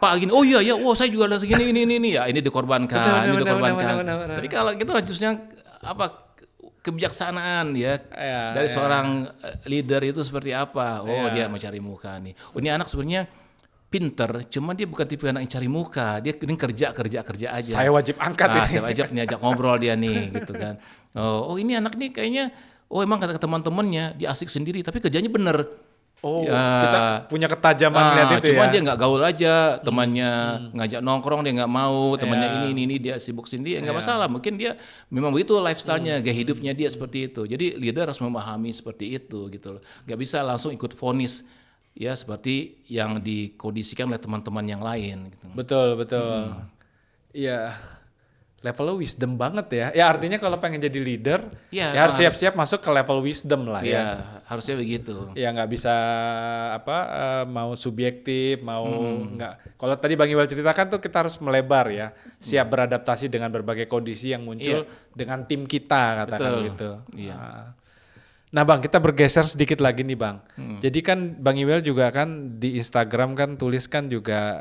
Pak gini, oh iya, saya juga ada segini, ini ya, ini dikorbankan, Benar. Tapi kalau gitu harusnya apa kebijaksanaan ya dari seorang leader itu seperti apa? Dia mencari muka nih. Ini anak sebenarnya pinter, cuma dia bukan tipe anak yang cari muka. Dia ini kerja aja. Saya wajib angkat ini. Saya wajib nih ajak ngobrol dia nih, gitu kan. Ini anak nih kayaknya, emang kata teman-temannya dia asik sendiri, tapi kerjanya bener. Kita punya ketajaman lihat itu cuma dia nggak gaul aja, temannya ngajak nongkrong dia nggak mau, temannya ini dia sibuk sendiri, nggak masalah. Mungkin dia memang begitu lifestyle-nya, gaya hidupnya dia seperti itu. Jadi leader harus memahami seperti itu gitu loh. Nggak bisa langsung ikut vonis ya seperti yang dikondisikan oleh teman-teman yang lain. Gitu. Betul. Iya. Levelnya wisdom banget ya. Ya artinya kalau pengen jadi leader, harus siap-siap masuk ke level wisdom lah ya. Iya, harusnya begitu. Ya nggak bisa mau subjektif, mau nggak. Kalau tadi Bang Iwal ceritakan tuh kita harus melebar ya, siap beradaptasi dengan berbagai kondisi yang muncul dengan tim kita katakan gitu. Iya. Nah Bang, kita bergeser sedikit lagi nih Bang. Jadi kan Bang Iwal juga kan di Instagram kan tuliskan juga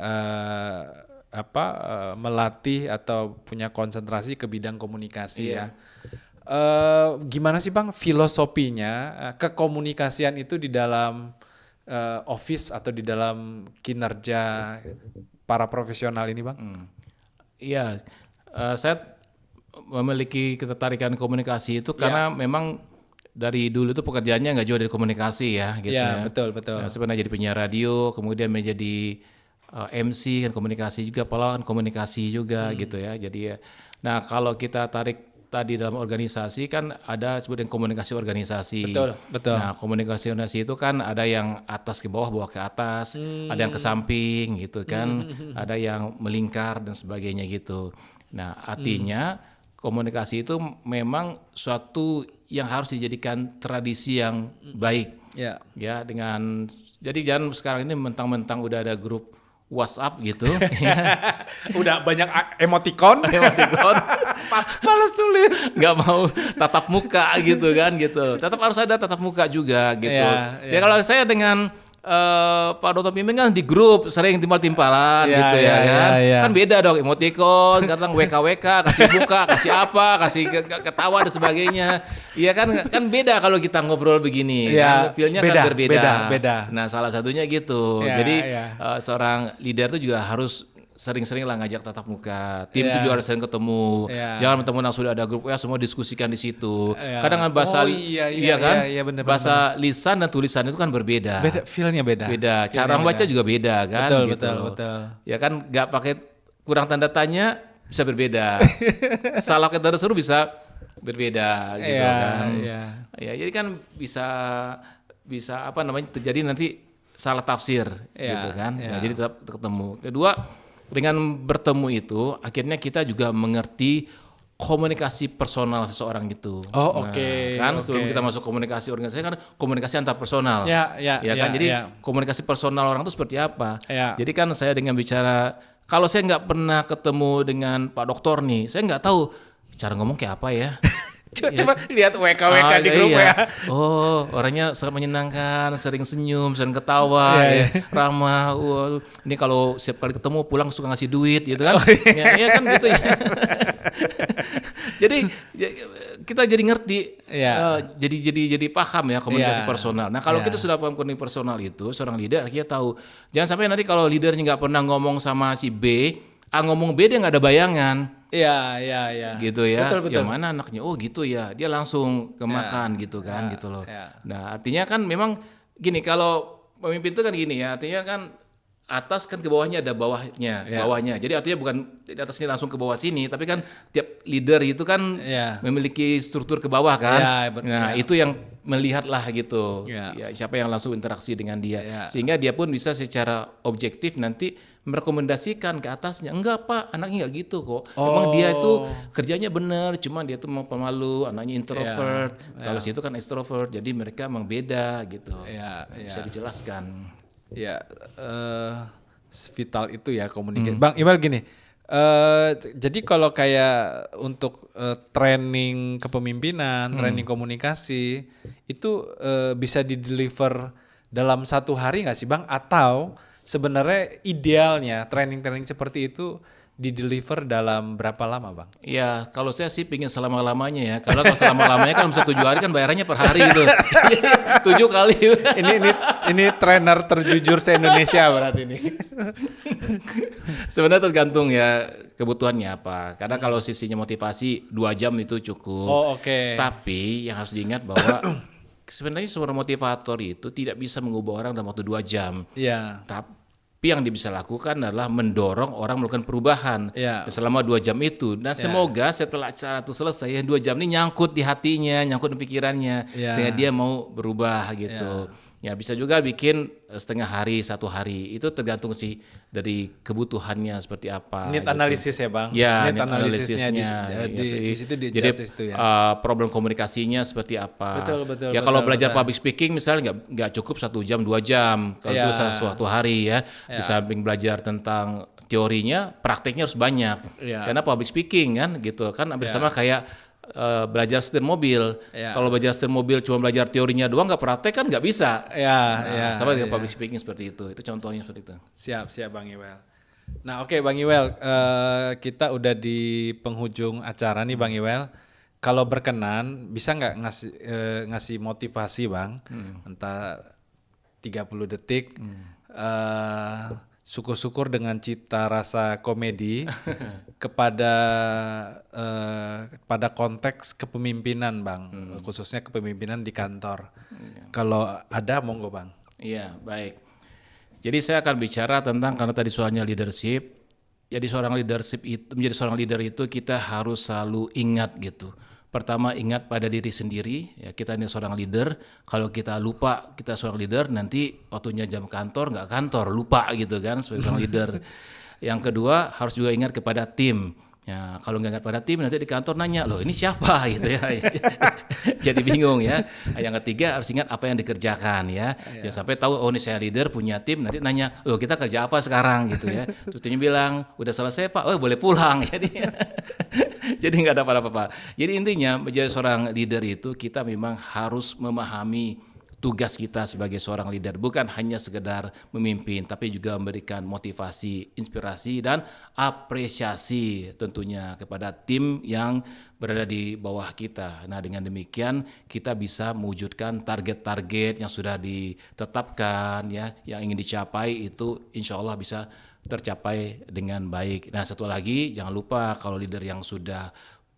melatih atau punya konsentrasi ke bidang komunikasi ya. Gimana sih Bang filosofinya kekomunikasian itu di dalam office atau di dalam kinerja para profesional ini Bang? Iya, saya memiliki ketertarikan komunikasi itu karena memang dari dulu itu pekerjaannya nggak jauh dari komunikasi ya gitu ya. Betul. Saya pernah jadi penyiar radio, kemudian menjadi MC kan komunikasi juga, pahlawan komunikasi juga gitu ya. Jadi nah kalau kita tarik tadi dalam organisasi kan ada sebutan komunikasi organisasi. Betul. Nah komunikasi organisasi itu kan ada yang atas ke bawah, bawah ke atas, ada yang ke samping gitu kan, ada yang melingkar dan sebagainya gitu. Nah artinya komunikasi itu memang suatu yang harus dijadikan tradisi yang baik. Ya dengan jadi jangan sekarang ini mentang-mentang udah ada grup WhatsApp gitu. Udah banyak emoticon. Males tulis. Nggak mau tatap muka gitu kan gitu. Tetap harus ada tatap muka juga gitu. Ya kalau saya dengan Pak Dr. Pimpin kan di grup sering timpal-timpalan gitu ya kan. Kan beda dong emoticon, kadang WKWK, kasih buka, kasih apa, kasih ketawa dan sebagainya. Iya kan beda kalau kita ngobrol begini. Kan feel-nya kan berbeda. Nah, salah satunya gitu. Jadi seorang leader itu juga harus sering-sering lah ngajak tatap muka. Tim itu juga harus sering ketemu. Jangan teman-teman sudah ada grup semua diskusikan di situ. Kadang kan bahasa bener, bahasa lisan dan tulisan itu kan berbeda. Feel-nya beda. Cara membaca juga beda kan. Betul. Ya kan nggak pakai kurang tanda tanya bisa berbeda. Salah kata suruh bisa berbeda gitu kan. Ya jadi kan bisa apa namanya terjadi nanti salah tafsir gitu kan. Nah, jadi tetap ketemu. Kedua, dengan bertemu itu akhirnya kita juga mengerti komunikasi personal seseorang gitu. Kan sebelum kita masuk komunikasi organisasi kan komunikasi antar personal. Kan jadi komunikasi personal orang itu seperti apa. Jadi kan saya dengan bicara kalau saya nggak pernah ketemu dengan Pak Dokter nih, saya nggak tahu cara ngomong kayak apa ya. Coba lihat WKWK di grup ya. Orangnya sangat menyenangkan, sering senyum, sering ketawa, ramah. Ini kalau setiap kali ketemu pulang suka ngasih duit gitu kan. Kan gitu ya. Jadi kita jadi ngerti, jadi paham ya komunikasi personal. Nah kalau kita sudah paham komunikasi personal itu, seorang leader akhirnya tahu. Jangan sampai nanti kalau leadernya nggak pernah ngomong sama si B, ngomong B dia nggak ada bayangan. Gitu ya. Betul. Yang mana anaknya? Oh gitu ya. Dia langsung kemakan gitu kan gitu loh. Nah, artinya kan memang gini kalau pemimpin itu kan gini ya. Artinya kan atas kan ke bawahnya ada bawahnya. Jadi artinya bukan di atas ini langsung ke bawah sini, tapi kan tiap leader itu kan memiliki struktur ke bawah kan. Itu yang melihatlah gitu. Ya, siapa yang langsung interaksi dengan dia. Sehingga dia pun bisa secara objektif nanti merekomendasikan ke atasnya. Enggak Pak, anaknya enggak gitu kok. Emang dia itu kerjanya benar, cuma dia tuh mau pemalu, anaknya introvert. Kalau situ kan extrovert. Jadi mereka memang beda gitu. Bisa dijelaskan. Ya, vital itu ya komunikasi. Bang Iwal gini, jadi kalau kayak untuk training kepemimpinan, training komunikasi, itu bisa di-deliver dalam 1 hari nggak sih Bang? Atau sebenarnya idealnya training-training seperti itu di-deliver dalam berapa lama Bang? Ya, kalau saya sih pingin selama-lamanya ya. Kalau selama-lamanya kan bisa 7 hari kan bayarannya per hari gitu. 7 kali. ini trainer terjujur se-Indonesia berarti ini. Sebenarnya tergantung ya kebutuhannya apa. Karena kalau sisinya motivasi 2 jam itu cukup. Tapi yang harus diingat bahwa sebenarnya seorang motivator itu tidak bisa mengubah orang dalam waktu 2 jam. Tapi yang dia bisa lakukan adalah mendorong orang melakukan perubahan selama 2 jam itu. Dan semoga setelah acara itu selesai, 2 jam ini nyangkut di hatinya, nyangkut di pikirannya, sehingga dia mau berubah gitu. Ya bisa juga bikin setengah hari, 1 hari. Itu tergantung sih dari kebutuhannya seperti apa. Need gitu. analisis ya Bang? Ya, need analisisnya di situ di jadi itu ya. Problem komunikasinya seperti apa. Betul. Ya kalau belajar public speaking misalnya nggak cukup 1 jam 2 jam kalau itu suatu hari ya. Di samping belajar tentang teorinya, prakteknya harus banyak. Karena public speaking kan gitu kan hampir sama kayak belajar setir mobil. Kalau belajar setir mobil cuma belajar teorinya doang nggak praktek kan nggak bisa. Sama dengan public speaking seperti itu. Itu contohnya seperti itu. Siap Bang Iwel. Nah oke, Bang Iwel, kita udah di penghujung acara nih Bang Iwel. Kalau berkenan bisa nggak ngasih motivasi Bang, entah 30 detik. Syukur-syukur dengan cita rasa komedi pada konteks kepemimpinan Bang, khususnya kepemimpinan di kantor. Kalau ada monggo Bang. Iya, baik. Jadi saya akan bicara tentang, karena tadi soalnya leadership. Jadi menjadi seorang leader itu kita harus selalu ingat gitu. Pertama, ingat pada diri sendiri, ya kita ini seorang leader. Kalau kita lupa kita seorang leader, nanti waktunya jam kantor nggak kantor, lupa gitu kan sebagai seorang leader. Yang kedua, harus juga ingat kepada tim. Ya, kalau nggak ingat pada tim, nanti di kantor nanya, loh ini siapa gitu ya. Jadi bingung ya. Yang ketiga, harus ingat apa yang dikerjakan ya. Jangan sampai tahu, oh ini saya leader, punya tim, nanti nanya, loh kita kerja apa sekarang gitu ya. Terus timnya bilang, udah selesai Pak, oh boleh pulang. Jadi nggak ada apa-apa. Jadi intinya menjadi seorang leader itu kita memang harus memahami tugas kita sebagai seorang leader, bukan hanya sekedar memimpin, tapi juga memberikan motivasi, inspirasi, dan apresiasi tentunya kepada tim yang berada di bawah kita. Nah dengan demikian kita bisa mewujudkan target-target yang sudah ditetapkan ya, yang ingin dicapai itu insya Allah bisa tercapai dengan baik. Nah satu lagi, jangan lupa kalau leader yang sudah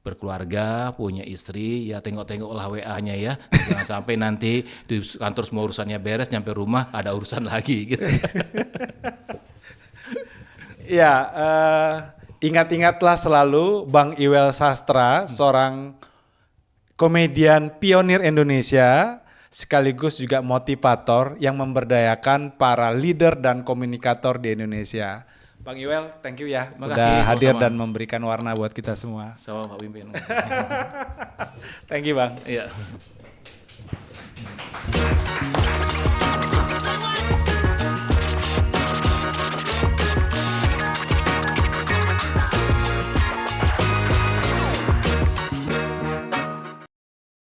berkeluarga, punya istri, ya tengok-tengoklah WA-nya ya. Jangan sampai nanti di kantor semua urusannya beres, nyampe rumah ada urusan lagi gitu. Ya, ingat-ingatlah selalu Bang Iwel Sastra, seorang komedian pionir Indonesia, sekaligus juga motivator yang memberdayakan para leader dan komunikator di Indonesia. Bang Iwel, thank you ya. Makasih, udah hadir sama-sama. dan memberikan warna buat kita semua. Sama Pak Pimpin. Thank you Bang. Iya.